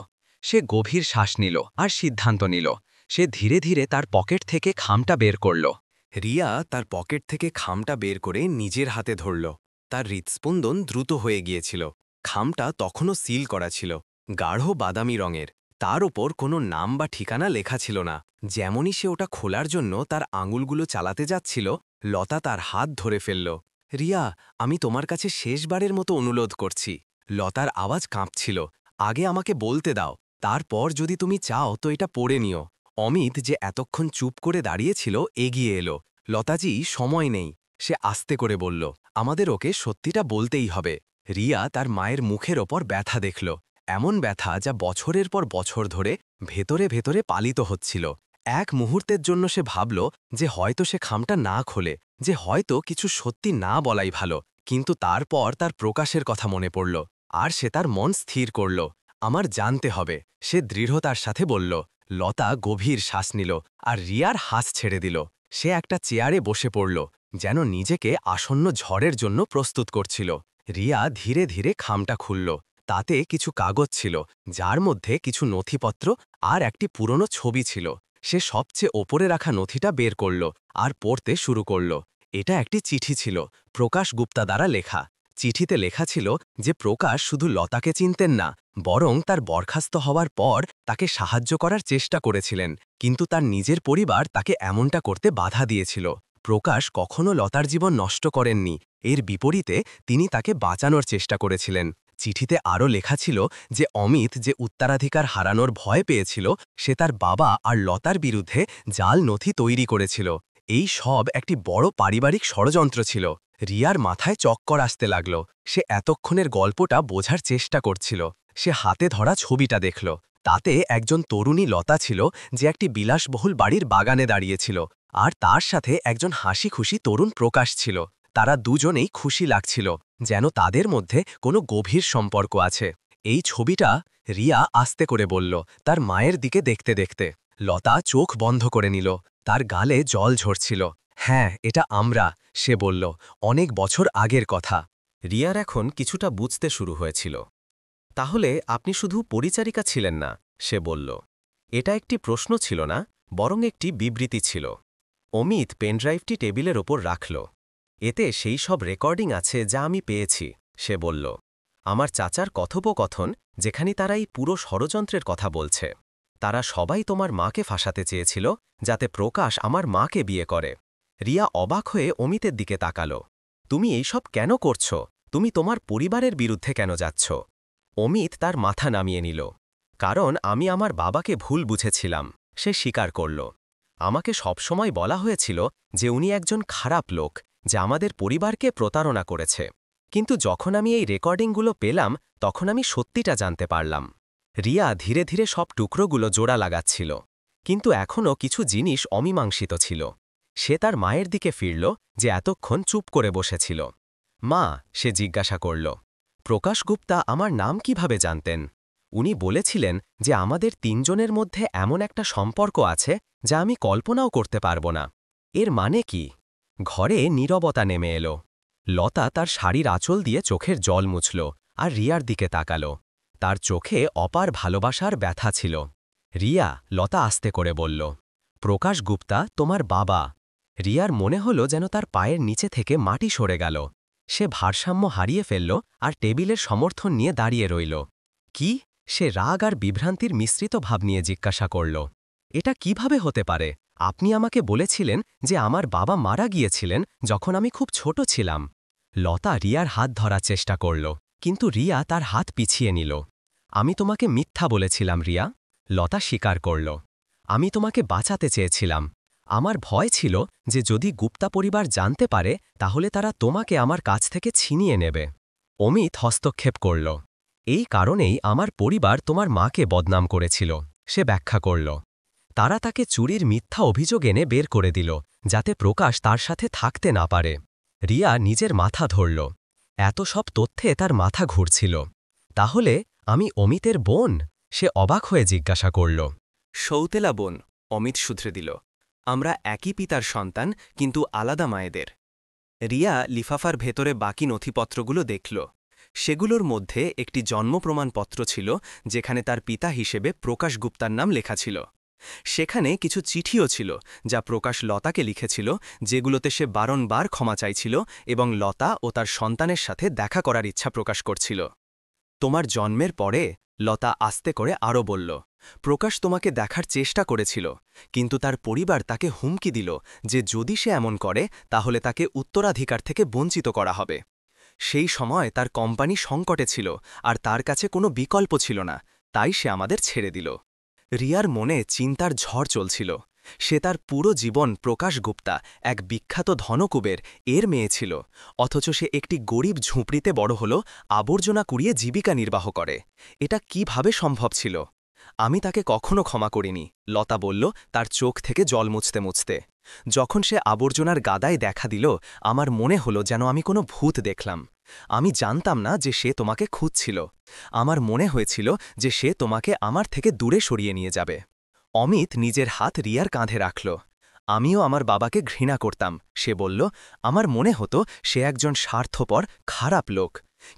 সে গভীর শ্বাস নিল আর সিদ্ধান্ত নিল। সে ধীরে ধীরে তার পকেট থেকে খামটা বের করল।
রিয়া তার পকেট থেকে খামটা বের করে নিজের হাতে ধরল। তার হৃৎস্পন্দন দ্রুত হয়ে গিয়েছিল। খামটা তখনও সিল করা ছিল, গাঢ় বাদামি রঙের। তার ওপর কোনো নাম বা ঠিকানা লেখা ছিল না। যেমনই সে ওটা খোলার জন্য তার আঙুলগুলো চালাতে যাচ্ছিল, লতা তার হাত ধরে ফেলল। রিয়া, আমি তোমার কাছে শেষবারের মতো অনুরোধ করছি। লতার আওয়াজ কাঁপছিল। আগে আমাকে বলতে দাও, তারপর যদি তুমি চাও তো এটা পড়ে নিও। অমিত, যে এতক্ষণ চুপ করে দাঁড়িয়েছিল, এগিয়ে এলো। লতাজি, সময় নেই, সে আস্তে করে বলল। আমাদের ওকে সত্যিটা বলতেই হবে। রিয়া তার মায়ের মুখের ওপর ব্যথা দেখল, এমন ব্যথা যা বছরের পর বছর ধরে ভেতরে ভেতরে পালিত হচ্ছিল। এক মুহূর্তের জন্য সে ভাবল যে হয়তো সে খামটা না খোলে, যে হয়তো কিছু সত্যি না বলাই ভালো। কিন্তু তারপর তার প্রকাশের কথা মনে পড়ল, আর সে তার মন স্থির করল। আমার জানতে হবে, সে দৃঢ়তার সাথে বলল। লতা গভীর শ্বাস নিল আর রিয়ার হাস ছেড়ে দিল। সে একটা চেয়ারে বসে পড়ল, যেন নিজেকে আসন্ন ঝড়ের জন্য প্রস্তুত করছিল। রিয়া ধীরে ধীরে খামটা খুলল। তাতে কিছু কাগজ ছিল, যার মধ্যে কিছু নথিপত্র আর একটি পুরনো ছবি ছিল। সে সবচেয়ে ওপরে রাখা নথিটা বের করল আর পড়তে শুরু করল। এটা একটি চিঠি ছিল, প্রকাশ গুপ্তা দ্বারা লেখা। চিঠিতে লেখা ছিল যে প্রকাশ শুধু লতাকে চিনতেন না, বরং তার বরখাস্ত হওয়ার পর তাকে সাহায্য করার চেষ্টা করেছিলেন। কিন্তু তার নিজের পরিবার তাকে এমনটা করতে বাধা দিয়েছিল। প্রকাশ কখনো লতার জীবন নষ্ট করেননি, এর বিপরীতে তিনি তাকে বাঁচানোর চেষ্টা করেছিলেন। চিঠিতে আরও লেখা ছিল যে অমিত যে উত্তরাধিকার হারানোর ভয় পেয়েছিল, সে তার বাবা আর লতার বিরুদ্ধে জাল নথি তৈরি করেছিল। এই সব একটি বড় পারিবারিক ষড়যন্ত্র ছিল। রিয়ার মাথায় চক্কর আসতে লাগল। সে এতক্ষণের গল্পটা বোঝার চেষ্টা করছিল। সে হাতে ধরা ছবিটা দেখল। তাতে একজন তরুণী লতা ছিল, যে একটি বিলাসবহুল বাড়ির বাগানে দাঁড়িয়েছিল, আর তার সাথে একজন হাসি খুশি তরুণ প্রকাশ ছিল। তারা দুজনেই খুশি লাগছিল, যেন তাদের মধ্যে কোনো গভীর সম্পর্ক আছে। এই ছবিটা, রিয়া আস্তে করে বলল, তার মায়ের দিকে দেখতে দেখতে। লতা চোখ বন্ধ করে নিল, তার গালে জল ঝরছিল। হ্যাঁ, এটা আমরা, সে বলল, অনেক বছর আগের কথা।
রিয়ার এখন কিছুটা বুঝতে শুরু হয়েছিল। তাহলে আপনি শুধু পরিচারিকা ছিলেন না, সে বলল। এটা একটি প্রশ্ন ছিল না, বরং একটি বিবৃতি ছিল। অমিত পেনড্রাইভটি টেবিলের ওপর রাখল। এতে সেই সব রেকর্ডিং আছে যা আমি পেয়েছি, সে বলল। আমার চাচার কথোপকথন, যেখানে তারা এই পুরো ষড়যন্ত্রের কথা বলছে। তারা সবাই তোমার মাকে ফাঁসাতে চেয়েছিল, যাতে প্রকাশ আমার মাকে বিয়ে করে। রিয়া অবাক হয়ে অমিতের দিকে তাকালো। তুমি এইসব কেন করছ? তুমি তোমার পরিবারের বিরুদ্ধে কেন যাচ্ছ? অমিত তার মাথা নামিয়ে নিল। কারণ আমি আমার বাবাকে ভুল বুঝেছিলাম, সে স্বীকার করল। আমাকে সবসময় বলা হয়েছিল যে উনি একজন খারাপ লোক, যে আমাদের পরিবারকে প্রতারণা করেছে। কিন্তু যখন আমি এই রেকর্ডিংগুলো পেলাম, তখন আমি সত্যিটা জানতে পারলাম। রিয়া ধীরে ধীরে সব টুকরোগুলো জোড়া লাগাচ্ছিল। কিন্তু এখনও কিছু জিনিস অমীমাংসিত ছিল। সে তার মায়ের দিকে ফিরল, যে এতক্ষণ চুপ করে বসেছিল। মা, সে জিজ্ঞাসা করল, প্রকাশ গুপ্তা আমার নাম কিভাবে জানতেন? উনি বলেছিলেন যে আমাদের তিনজনের মধ্যে এমন একটা সম্পর্ক আছে যা আমি কল্পনাও করতে পারব না। এর মানে কি? ঘরে নীরবতা নেমে এলো। লতা তার শাড়ির আঁচল দিয়ে চোখের জল মুছল আর রিয়ার দিকে তাকালো। তার চোখে অপার ভালোবাসার ব্যথা ছিল। রিয়া, লতা আস্তে করে বলল, প্রকাশ গুপ্তা তোমার বাবা। রিয়ার মনে হলো যেন তার পায়ের নিচে থেকে মাটি সরে গেল। সে ভারসাম্য হারিয়ে ফেলল আর টেবিলের সমর্থন নিয়ে দাঁড়িয়ে রইল। কি? সে রাগ আর বিভ্রান্তির মিশ্রিত ভাব নিয়ে জিজ্ঞাসা করল, এটা কিভাবে হতে পারে? আপনি আমাকে বলেছিলেন যে আমার বাবা মারা গিয়েছিলেন যখন আমি খুব ছোট ছিলাম। লতা রিয়ার হাত ধরার চেষ্টা করল, কিন্তু রিয়া তার হাত পিছিয়ে নিল। আমি তোমাকে মিথ্যা বলেছিলাম রিয়া। লতা স্বীকার করল, আমি তোমাকে বাঁচাতে চেয়েছিলাম। আমার ভয় ছিল যে যদি গুপ্তা পরিবার জানতে পারে তাহলে তারা তোমাকে আমার কাছ থেকে ছিনিয়ে নেবে। অমিত হস্তক্ষেপ করল, এই কারণেই আমার পরিবার তোমার মাকে বদনাম করেছিল। সে ব্যাখ্যা করল, তারা তাকে চুরির মিথ্যা অভিযোগ এনে বের করে দিল যাতে প্রকাশ তার সাথে থাকতে না পারে। রিয়া নিজের মাথা ধরল। এত সব তথ্যে তার মাথা ঘুরছিল। তাহলে আমি অমিতের বোন? সে অবাক হয়ে জিজ্ঞাসা করল।
সৌতেলা বোন, অমিত শুধরে দিল। আমরা একই পিতার সন্তান, কিন্তু আলাদা মায়েদের। রিয়া লিফাফার ভেতরে বাকি নথিপত্রগুলো দেখল। সেগুলোর মধ্যে একটি জন্ম প্রমাণপত্র ছিল যেখানে তার পিতা হিসেবে প্রকাশ গুপ্তার নাম লেখা ছিল। সেখানে কিছু চিঠিও ছিল যা প্রকাশ লতাকে লিখেছিল, যেগুলোতে সে বারংবার ক্ষমা চাইছিল এবং লতা ও তার সন্তানের সাথে দেখা করার ইচ্ছা প্রকাশ করছিল। তোমার জন্মের পরে, লতা আস্তে করে আরও বলল, প্রকাশ তোমাকে দেখার চেষ্টা করেছিল, কিন্তু তার পরিবার তাকে হুমকি দিল যে যদি সে এমন করে তাহলে তাকে উত্তরাধিকার থেকে বঞ্চিত করা হবে। সেই সময় তার কোম্পানি সংকটে ছিল আর তার কাছে কোনো বিকল্প ছিল না, তাই সে আমাদের ছেড়ে দিল। রিয়ার মনে চিন্তার ঝড় চলছিল। সে তার পুরো জীবন প্রকাশ গুপ্তা, এক বিখ্যাত ধনকুবের, এর মেয়ে ছিল, অথচ সে একটি গরিব ঝুঁপড়িতে বড় হল, আবর্জনা কুড়িয়ে জীবিকা নির্বাহ করে। এটা কিভাবে সম্ভব ছিল? আমি তাকে কখনো ক্ষমা করিনি, লতা বলল, তার চোখ থেকে জল মুছতে মুছতে। যখন সে আবর্জনার গাদায় দেখা দিল, আমার মনে হলো যেন আমি কোনো ভূত দেখলাম। আমি জানতাম না যে সে তোমাকে খুঁজছিল। আমার মনে হয়েছিল যে সে তোমাকে আমার থেকে দূরে সরিয়ে নিয়ে যাবে। অমিত নিজের হাত রিয়ার কাঁধে রাখল। আমিও আমার বাবাকে ঘৃণা করতাম, সে বলল। আমার মনে হতো সে একজন স্বার্থপর, খারাপ লোক।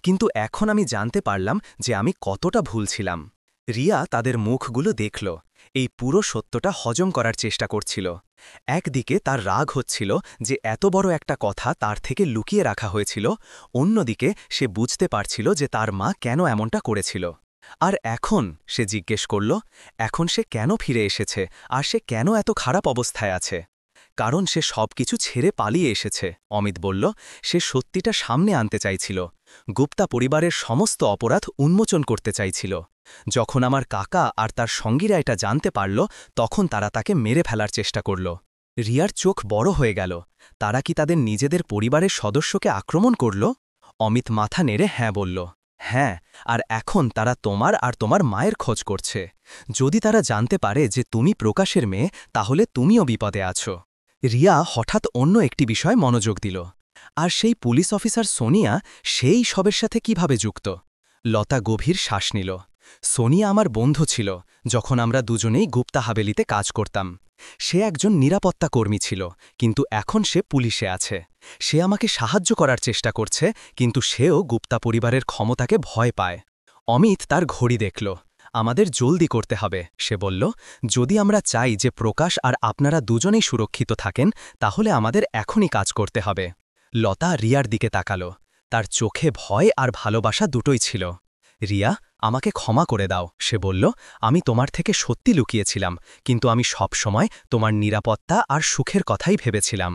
কিন্তু এখন আমি জানতে পারলাম যে আমি কতটা ভুল ছিলাম। রিয়া তাদের মুখগুলো দেখল, এই পুরো সত্যটা হজম করার চেষ্টা করছিল। একদিকে তার রাগ হচ্ছিল যে এত বড় একটা কথা তার থেকে লুকিয়ে রাখা হয়েছিল, অন্যদিকে সে বুঝতে পারছিল যে তার মা কেন এমনটা করেছিল। আর এখন সে জিজ্ঞেস করল, এখন সে কেন ফিরে এসেছে আর সে কেন এত খারাপ অবস্থায় আছে? কারণ সে সবকিছু ছেড়ে পালিয়ে এসেছে, অমিত বলল। সে সত্যিটা সামনে আনতে চাইছিল। গুপ্তা পরিবারের সমস্ত অপরাধ উন্মোচন করতে চাইছিল। যখন আমার কাকা আর তার সঙ্গীরা এটা জানতে পারল, তখন তারা তাকে মেরে ফেলার চেষ্টা করল। রিয়ার চোখ বড় হয়ে গেল। তারা কি তাদের নিজেদের পরিবারের সদস্যকে আক্রমণ করল? অমিত মাথা নেড়ে হ্যাঁ বলল। হ্যাঁ, আর এখন তারা তোমার আর তোমার মায়ের খোঁজ করছে। যদি তারা জানতে পারে যে তুমি প্রকাশের মেয়ে, তাহলে তুমিও বিপদে আছো। রিয়া হঠাৎ অন্য একটি বিষয়ে মনোযোগ দিল। আর সেই পুলিশ অফিসার সোনিয়া, সেই সবের সাথে কিভাবে যুক্ত? লতা গভীর শ্বাস নিল। সোনিয়া আমার বন্ধু ছিল যখন আমরা দুজনেই গুপ্তা হাভেলিতে কাজ করতাম। সে একজন নিরাপত্তা কর্মী ছিল, কিন্তু এখন সে পুলিশে আছে। সে আমাকে সাহায্য করার চেষ্টা করছে, কিন্তু সেও গুপ্তা পরিবারের ক্ষমতাকে ভয় পায়। অমিত তার ঘড়ি দেখল। আমাদের জলদি করতে হবে, সে বলল। যদি আমরা চাই যে প্রকাশ আর আপনারা দুজনেই সুরক্ষিত থাকেন, তাহলে আমাদের এখনই কাজ করতে হবে। লতা রিয়ার দিকে তাকাল। তার চোখে ভয় আর ভালোবাসা দুটোই ছিল। রিয়া, আমাকে ক্ষমা করে দাও, সে বলল। আমি তোমার থেকে সত্যি লুকিয়েছিলাম, কিন্তু আমি সব সময় তোমার নিরাপত্তা আর সুখের কথাই ভেবেছিলাম।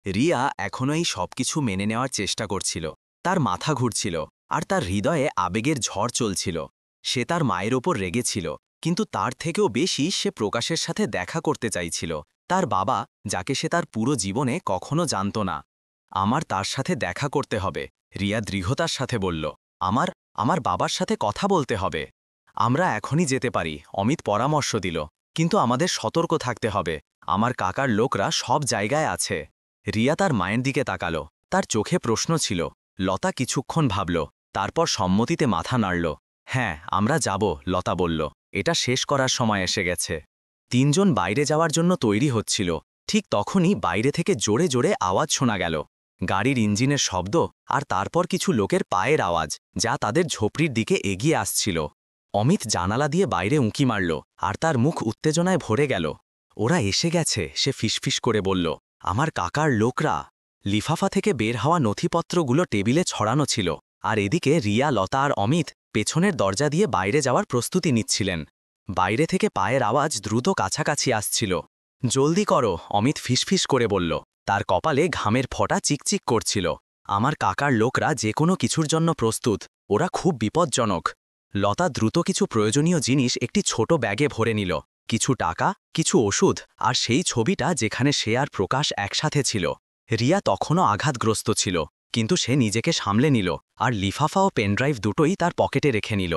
রিয়া এখনও এই সবকিছু মেনে নেওয়ার চেষ্টা করছিল। তার মাথা ঘুরছিল আর তার হৃদয়ে আবেগের ঝড় চলছিল। সে তার মায়ের ওপর রেগেছিল, কিন্তু তার থেকেও বেশি সে প্রকাশের সাথে দেখা করতে চাইছিল, তার বাবা, যাকে সে তার পুরো জীবনে কখনো জানত না। আমার তার সাথে দেখা করতে হবে, রিয়া দৃঢ়তার সাথে বলল। আমার বাবার সাথে কথা বলতে হবে। আমরা এখনই যেতে পারি, অমিত পরামর্শ দিল, কিন্তু আমাদের সতর্ক থাকতে হবে। আমার কাকার লোকরা সব জায়গায় আছে। রিয়া তার মায়ের দিকে তাকাল। তার চোখে প্রশ্ন ছিল। লতা কিছুক্ষণ ভাবল, তারপর সম্মতিতে মাথা নাড়ল। হ্যাঁ, আমরা যাব, লতা বলল। এটা শেষ করার সময় এসে গেছে। তিনজন বাইরে যাওয়ার জন্য তৈরি হচ্ছিল। ঠিক তখনই বাইরে থেকে জোরে জোরে আওয়াজ শোনা গেল। গাড়ির ইঞ্জিনের শব্দ, আর তারপর কিছু লোকের পায়ের আওয়াজ, যা তাদের ঝোপড়ির দিকে এগিয়ে আসছিল। অমিত জানালা দিয়ে বাইরে উঁকি মারল, আর তার মুখ উত্তেজনায় ভরে গেল।
ওরা এসে গেছে, সে ফিসফিস করে বলল। আমার কাকার লোকরা। লিফাফা থেকে বের হওয়া নথিপত্রগুলো টেবিলে ছড়ানো ছিল, আর এদিকে রিয়া, লতা আর অমিত পেছনের দরজা দিয়ে বাইরে যাওয়ার প্রস্তুতি নিচ্ছিলেন। বাইরে থেকে পায়ের আওয়াজ দ্রুত কাছাকাছি আসছিল। জলদি করো, অমিত ফিসফিস করে বলল। তার কপালে ঘামের ফোঁটা চিকচিক করছিল। আমার কাকার লোকরা যে কোনো কিছুর জন্য প্রস্তুত, ওরা খুব বিপজ্জনক। লতা দ্রুত কিছু প্রয়োজনীয় জিনিস একটি ছোট ব্যাগে ভরে নিল, কিছু টাকা, কিছু ওষুধ, আর সেই ছবিটা যেখানে সে আর প্রকাশ একসাথে ছিল। রিয়া তখনও আঘাতগ্রস্ত ছিল, কিন্তু সে নিজেকে সামলে নিল, আর লিফাফা ও পেনড্রাইভ দুটোই তার পকেটে রেখে নিল।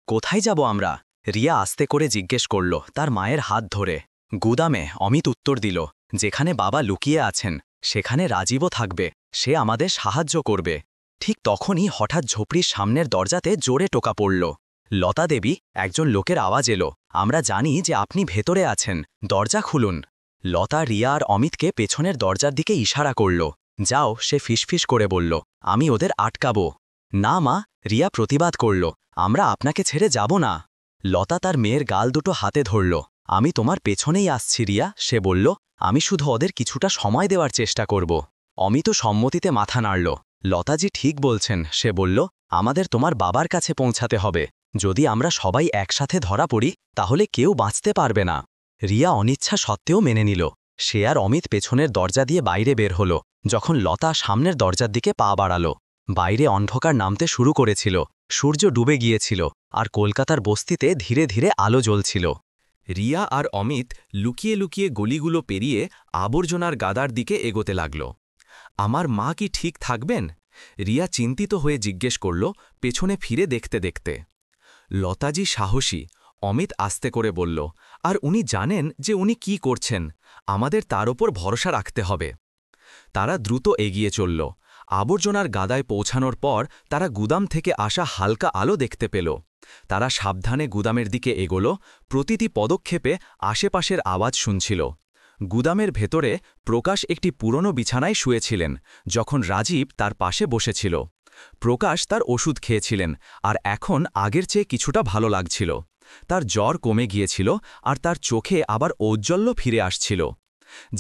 কোথায় যাব আমরা? রিয়া আস্তে করে জিজ্ঞেস করল, তার মায়ের হাত ধরে। গুদামে, অমিত উত্তর দিল। যেখানে বাবা লুকিয়ে আছেন, সেখানে রাজীবও থাকবে, সে আমাদের সাহায্য করবে। ঠিক তখনই হঠাৎ ঝোপড়ির সামনের দরজাতে জোরে টোকা পড়ল। লতা দেবী, একজন লোকের আওয়াজ এলো, আমরা জানি যে আপনি ভেতরে আছেন, দরজা খুলুন। লতা রিয়া আর অমিতকে পেছনের দরজার দিকে ইশারা করল। যাও, সে ফিসফিস করে বলল, আমি ওদের আটকাবো। না মা, রিয়া প্রতিবাদ করল, আমরা আপনাকে ছেড়ে যাব না। লতা তার মেয়ের গাল দুটো হাতে ধরল। আমি তোমার পেছনেই আসছি রিয়া, সে বলল, আমি শুধু ওদের কিছুটা সময় দেওয়ার চেষ্টা করব। অমিত সম্মতিতে মাথা নাড়ল। লতাজি ঠিক বলছেন, সে বলল, আমাদের তোমার বাবার কাছে পৌঁছাতে হবে। যদি আমরা সবাই একসাথে ধরা পড়ি, তাহলে কেউ বাঁচতে পারবে না। রিয়া অনিচ্ছা সত্ত্বেও মেনে নিল। সে আর অমিত পেছনের দরজা দিয়ে বাইরে বের হল। যখন লতা সামনের দরজার দিকে পা বাড়াল, বাইরে অন্ধকার নামতে শুরু করেছিল, সূর্য ডুবে গিয়েছিল, আর কলকাতার বস্তিতে ধীরে ধীরে আলো জ্বলছিল।
রিয়া আর অমিত লুকিয়ে লুকিয়ে গলিগুলো পেরিয়ে আবর্জনার গাদার দিকে এগোতে লাগল। আমার মা কি ঠিক থাকবেন? রিয়া চিন্তিত হয়ে জিজ্ঞেস করল, পেছনে ফিরে দেখতে দেখতে। লতাজি সাহসী, অমিত আস্তে করে বলল, আর উনি জানেন যে উনি কি করছেন, আমাদের তার ওপর ভরসা রাখতে হবে। তারা দ্রুত এগিয়ে চলল। আবর্জনার গাদায় পৌঁছানোর পর তারা গুদাম থেকে আসা হালকা আলো দেখতে পেল। তারা সাবধানে গুদামের দিকে এগোল, প্রতিটি পদক্ষেপে আশেপাশের আওয়াজ শুনছিল। গুদামের ভেতরে প্রকাশ একটি পুরনো বিছানায় শুয়েছিলেন, যখন রাজীব তার পাশে বসেছিল। প্রকাশ তার ওষুধ খেয়েছিলেন, আর এখন আগের চেয়ে কিছুটা ভালো লাগছিল। তার জ্বর কমে গিয়েছিল, আর তার চোখে আবার ঔজ্জ্বল্য ফিরে আসছিল।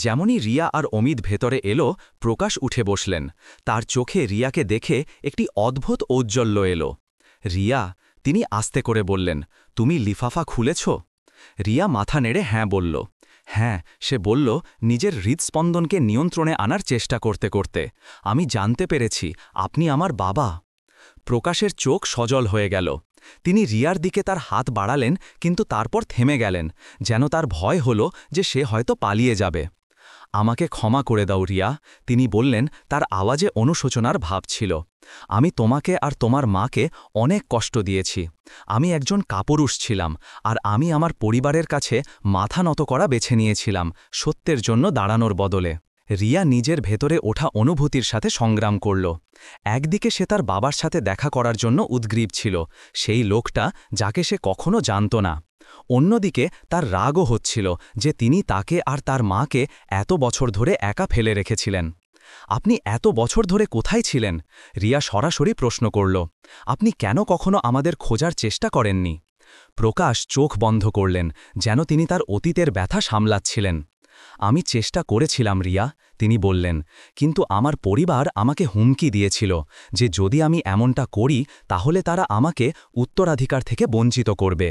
যেমনই রিয়া আর অমিত ভেতরে এলো, প্রকাশ উঠে বসলেন। তার চোখে রিয়াকে দেখে একটি অদ্ভুত ঔজ্জ্বল্য এলো। রিয়া, তিনি আস্তে করে বললেন, তুমি লিফাফা খুলেছ? রিয়া মাথা নেড়ে হ্যাঁ বলল। হ্যাঁ, সে বলল, নিজের হৃদস্পন্দনকে নিয়ন্ত্রণে আনার চেষ্টা করতে করতে, আমি জানতে পেরেছি আপনি আমার বাবা। প্রকাশের চোখ সজল হয়ে গেল। তিনি রিয়ার দিকে তার হাত বাড়ালেন, কিন্তু তারপর থেমে গেলেন, যেন তার ভয় হল যে সে হয়তো পালিয়ে যাবে। আমাকে ক্ষমা করে দাও রিয়া, তিনি বললেন, তার আওয়াজে অনুশোচনার ভাব ছিল। আমি তোমাকে আর তোমার মাকে অনেক কষ্ট দিয়েছি। আমি একজন কাপুরুষ ছিলাম, আর আমি আমার পরিবারের কাছে মাথা নত করা বেছে নিয়েছিলাম, সত্যের জন্য দাঁড়ানোর বদলে। রিয়া নিজের ভেতরে ওঠা অনুভূতির সাথে সংগ্রাম করল। একদিকে সে তার বাবার সাথে দেখা করার জন্য উদ্গ্রীব ছিল, সেই লোকটা যাকে সে কখনো জানত না। অন্যদিকে তার রাগও হচ্ছিল যে তিনি তাকে আর তার মাকে এত বছর ধরে একা ফেলে রেখেছিলেন। আপনি এত বছর ধরে কোথায় ছিলেন? রিয়া সরাসরি প্রশ্ন করল। আপনি কেন কখনো আমাদের খোঁজার চেষ্টা করেননি? প্রকাশ চোখ বন্ধ করলেন, যেন তিনি তার অতীতের ব্যথা সামলাচ্ছিলেন। আমি চেষ্টা করেছিলাম রিয়া, তিনি বললেন, কিন্তু আমার পরিবার আমাকে হুমকি দিয়েছিল যে যদি আমি এমনটা করি তাহলে তারা আমাকে উত্তরাধিকার থেকে বঞ্চিত করবে।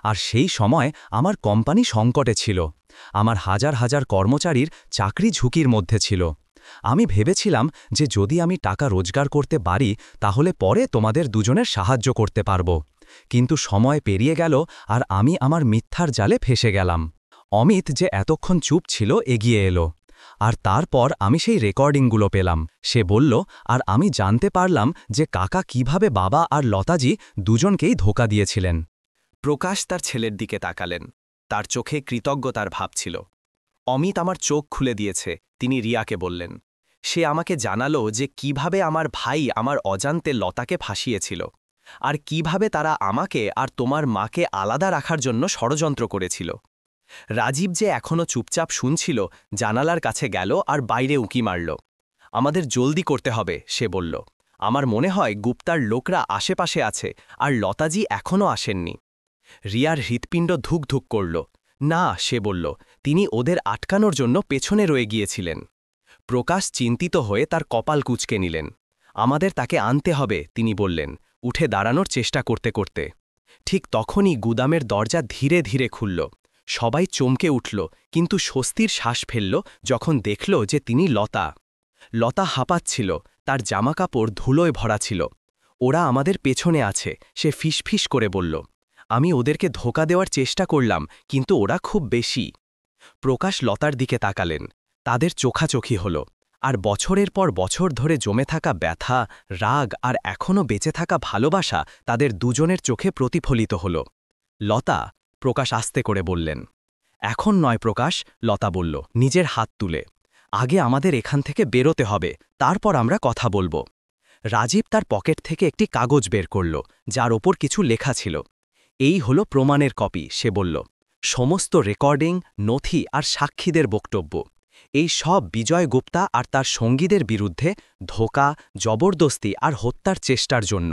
আর সেই সময় আমার কোম্পানি সংকটে ছিল, আমার হাজার হাজার কর্মচারীর চাকরি ঝুঁকির মধ্যে ছিল। আমি ভেবেছিলাম যে যদি আমি টাকা রোজগার করতে পারি তাহলে পরে তোমাদের দুজনের সাহায্য করতে পারব, কিন্তু সময় পেরিয়ে গেল আর আমি আমার মিথ্যার জালে ফেসে গেলাম। অমিত, যে এতক্ষণ চুপ ছিল, এগিয়ে এলো। আর তারপর আমি সেই রেকর্ডিংগুলো পেলাম, সে বলল, আর আমি জানতে পারলাম যে কাকা কিভাবে বাবা আর লতাজি দুজনকেই ধোঁকা দিয়েছিলেন।
প্রকাশ তার ছেলের দিকে তাকালেন, তার চোখে কৃতজ্ঞতার ভাব ছিল। অমিত আমার চোখ খুলে দিয়েছে, তিনি রিয়াকে বললেন। সে আমাকে জানালো যে কিভাবে আমার ভাই আমার অজান্তে লতাকে ফাঁসিয়েছিল, আর কিভাবে তারা আমাকে আর তোমার মাকে আলাদা রাখার জন্য ষড়যন্ত্র করেছিল। রাজীব যে এখনও চুপচাপ শুনছিল, জানালার কাছে গেল আর বাইরে উঁকি মারল। আমাদের জলদি করতে হবে, সে বলল। আমার মনে হয় গুপ্তার লোকরা আশেপাশে আছে, আর লতাজি এখনও আসেননি। রিয়ার হৃৎপিণ্ড ধুকধুক করল। না, সে বলল, তিনি ওদের আটকানোর জন্য পেছনে রয়ে গিয়েছিলেন। প্রকাশ চিন্তিত হয়ে তার কপাল কুঁচকে নিলেন। আমাদের তাকে আনতে হবে, তিনি বললেন, উঠে দাঁড়ানোর চেষ্টা করতে করতে। ঠিক তখনই গুদামের দরজা ধীরে ধীরে খুলল। সবাই চমকে উঠল, কিন্তু স্বস্তির শ্বাস ফেলল যখন দেখল যে তিনি লতা। লতা হাঁপাচ্ছিল, তার জামাকাপড় ধুলোয় ভরা ছিল। ওরা আমাদের পেছনে আছে, সে ফিসফিস করে বলল। আমি ওদেরকে ধোঁকা দেওয়ার চেষ্টা করলাম, কিন্তু ওরা খুব বেশি। প্রকাশ লতার দিকে তাকালেন। তাদের চোখাচোখি হল, আর বছরের পর বছর ধরে জমে থাকা ব্যথা, রাগ আর এখনও বেঁচে থাকা ভালোবাসা তাদের দুজনের চোখে প্রতিফলিত হল। লতা, প্রকাশ আস্তে করে বললেন। এখন নয় প্রকাশ, লতা বলল, নিজের হাত তুলে। আগে আমাদের এখান থেকে বেরোতে হবে, তারপর আমরা কথা বলবো। রাজীব তার পকেট থেকে একটি কাগজ বের করল, যার ওপর কিছু লেখা ছিল। এই হলো প্রমাণের কপি, সে বলল। সমস্ত রেকর্ডিং, নথি আর সাক্ষীদের বক্তব্য। এই সব বিজয় গুপ্তা আর তার সঙ্গীদের বিরুদ্ধে ধোঁকা, জবরদস্তি আর হত্যার চেষ্টার জন্য।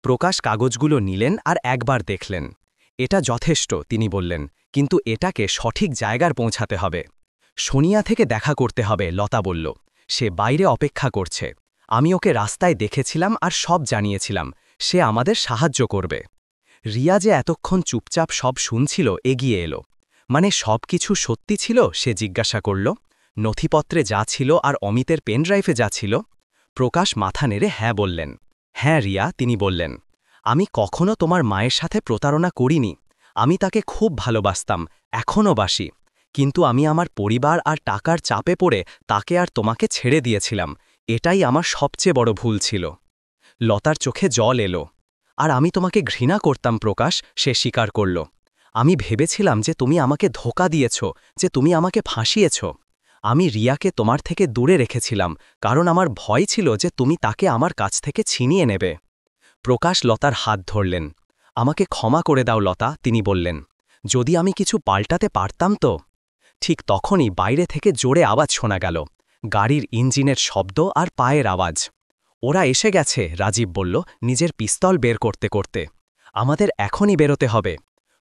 প্রকাশ কাগজগুলো নিলেন আর একবার দেখলেন। এটা যথেষ্ট, তিনি বললেন, কিন্তু এটাকে সঠিক জায়গার পৌঁছাতে হবে। সোনিয়া থেকে দেখা করতে হবে, লতা বলল। সে বাইরে অপেক্ষা করছে। আমি ওকে রাস্তায় দেখেছিলাম আর সব জানিয়েছিলাম। সে আমাদের সাহায্য করবে। রিয়া যে এতক্ষণ চুপচাপ সব শুনছিল এগিয়ে এলো। মানে সব কিছু সত্যি ছিল, সে জিজ্ঞাসা করল। নথিপত্রে যা ছিল আর অমিতের পেনড্রাইভে যা ছিল? প্রকাশ মাথা নেড়ে হ্যাঁ বললেন। হ্যাঁ রিয়া, তিনি বললেন। আমি কখনো তোমার মায়ের সাথে প্রতারণা করিনি। আমি তাকে খুব ভালোবাসতাম, এখনও বাসি। কিন্তু আমি আমার পরিবার আর টাকার চাপে পড়ে তাকে আর তোমাকে ছেড়ে দিয়েছিলাম। এটাই আমার সবচেয়ে বড় ভুল ছিল। লতার চোখে জল এলো। আর আমি তোমাকে ঘৃণা করতাম প্রকাশ, সে স্বীকার করল। আমি ভেবেছিলাম যে তুমি আমাকে ধোঁকা দিয়েছ, যে তুমি আমাকে ফাঁসিয়েছ। আমি রিয়াকে তোমার থেকে দূরে রেখেছিলাম, কারণ আমার ভয় ছিল যে তুমি তাকে আমার কাছ থেকে ছিনিয়ে নেবে। প্রকাশ লতার হাত ধরলেন। আমাকে ক্ষমা করে দাও লতা, তিনি বললেন। যদি আমি কিছু পাল্টাতে পারতাম তো। ঠিক তখনই বাইরে থেকে জোরে আওয়াজ শোনা গেল। গাড়ির ইঞ্জিনের শব্দ আর পায়ের আওয়াজ। ওরা এসে গেছে, রাজীব বলল, নিজের পিস্তল বের করতে করতে। আমাদের এখনই বেরোতে হবে।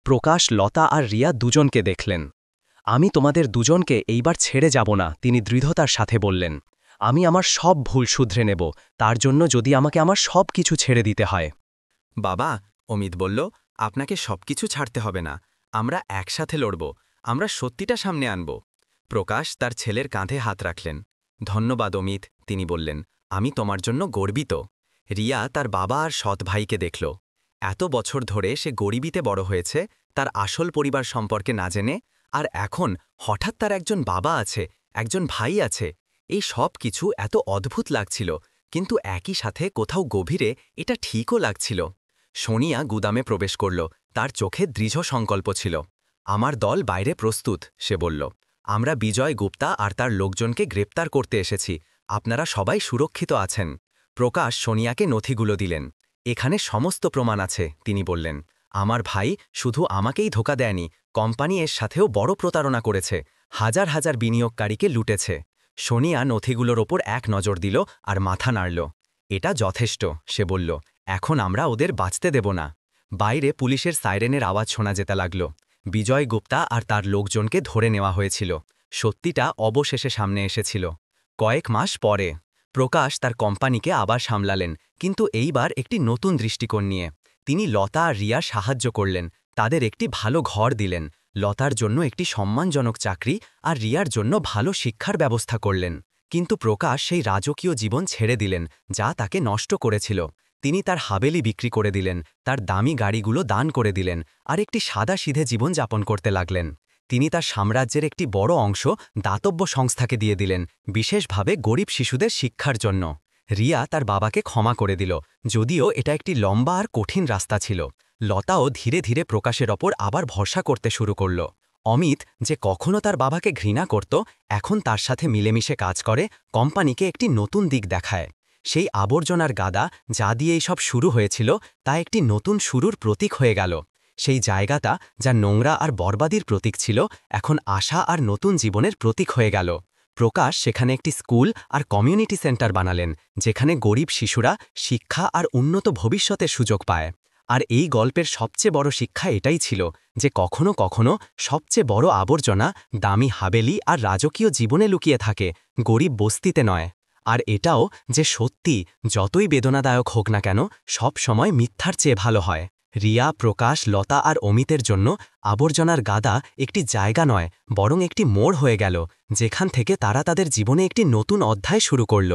প্রকাশ, লতা আর রিয়া দুজনকে দেখলেন। আমি তোমাদের দুজনকে এইবার ছেড়ে যাব না, তিনি দৃঢ়তার সাথে বললেন। আমি আমার সব ভুল শুধরে নেব, তার জন্য যদি আমাকে আমার সব কিছু ছেড়ে দিতে হয়।
বাবা, অমিত বলল, আপনাকে সবকিছু ছাড়তে হবে না। আমরা একসাথে লড়ব, আমরা সত্যিটা সামনে আনব। প্রকাশ তার ছেলের কাঁধে হাত রাখলেন। ধন্যবাদ অমিত, তিনি বললেন, আমি তোমার জন্য গর্বিত। রিয়া তার বাবা আর সৎ ভাইকে দেখল। এত বছর ধরে সে গরিবিতে বড় হয়েছে, তার আসল পরিবার সম্পর্কে না জেনে, আর এখন হঠাৎ তার একজন বাবা আছে, একজন ভাই আছে। এই সব কিছু এত অদ্ভুত লাগছিল, কিন্তু একই সাথে কোথাও গভীরে এটা ঠিকও লাগছিল। সোনিয়া গুদামে প্রবেশ করল, তার চোখে দৃঢ় সংকল্প ছিল। আমার দল বাইরে প্রস্তুত, সে বলল। আমরা বিজয় গুপ্তা আর তার লোকজনকে গ্রেপ্তার করতে এসেছি। আপনারা সবাই সুরক্ষিত আছেন। প্রকাশ সোনিয়াকে নথিগুলো দিলেন। এখানে সমস্ত প্রমাণ আছে, তিনি বললেন। আমার ভাই শুধু আমাকেই ধোঁকা দেয়নি, কোম্পানি এর সাথেও বড় প্রতারণা করেছে, হাজার হাজার বিনিয়োগকারীকে লুটেছে। সোনিয়া নথিগুলোর ওপর এক নজর দিল আর মাথা নাড়ল। এটা যথেষ্ট, সে বলল। এখন আমরা ওদের বাঁচতে দেব না। বাইরে পুলিশের সাইরেনের আওয়াজ শোনা যেতে লাগল। বিজয় গুপ্তা আর তার লোকজনকে ধরে নেওয়া হয়েছিল। সত্যিটা অবশেষে সামনে এসেছিল। কয়েক মাস পরে প্রকাশ তার কোম্পানিকে আবার সামলালেন, কিন্তু এইবার একটি নতুন দৃষ্টিকোণ নিয়ে। তিনি লতা আর রিয়া সাহায্য করলেন, তাদের একটি ভালো ঘর দিলেন। লতার জন্য একটি সম্মানজনক চাকরি আর রিয়ার জন্য ভালো শিক্ষার ব্যবস্থা করলেন। কিন্তু প্রকাশ সেই রাজকীয় জীবন ছেড়ে দিলেন, যা তাকে নষ্ট করেছিল। তিনি তার হাবেলি বিক্রি করে দিলেন, তার দামি গাড়িগুলো দান করে দিলেন, আর একটি সাদাসিধে জীবন যাপন করতে লাগলেন। তিনি তার সাম্রাজ্যের একটি বড় অংশ দাতব্য সংস্থাকে দিয়ে দিলেন, বিশেষভাবে গরিব শিশুদের শিক্ষার জন্য। রিয়া তার বাবাকে ক্ষমা করে দিল, যদিও এটা একটি লম্বা আর কঠিন রাস্তা ছিল। লতাও ধীরে ধীরে প্রকাশের ওপর আবার ভরসা করতে শুরু করল। অমিত, যে কখনো তার বাবাকে ঘৃণা করত, এখন তার সাথে মিলেমিশে কাজ করে, কোম্পানিকে একটি নতুন দিক দেখায়। সেই আবর্জনার গাদা, যা দিয়ে এইসব শুরু হয়েছিল, তা একটি নতুন শুরুর প্রতীক হয়ে গেল। সেই জায়গাটা, যা নোংরা আর বরবাদির প্রতীক ছিল, এখন আশা আর নতুন জীবনের প্রতীক হয়ে গেল। প্রকাশ সেখানে একটি স্কুল আর কমিউনিটি সেন্টার বানালেন, যেখানে গরিব শিশুরা শিক্ষা আর উন্নত ভবিষ্যতের সুযোগ পায়।
আর এই গল্পের সবচেয়ে বড় শিক্ষা এটাই ছিল যে কখনো কখনো সবচেয়ে বড় আবর্জনা দামি হাবেলি আর রাজকীয় জীবনে লুকিয়ে থাকে, গরিব বস্তিতে নয়। আর এটাও যে সত্যি যতই বেদনাদায়ক হোক না কেন সব সময় মিথ্যার চেয়ে ভালো হয়। রিয়া, প্রকাশ, লতা আর অমিতের জন্য আবর্জনার গাদা একটি জায়গা নয়, বরং একটি মোড় হয়ে গেল, যেখান থেকে তারা তাদের জীবনে একটি নতুন অধ্যায় শুরু করল।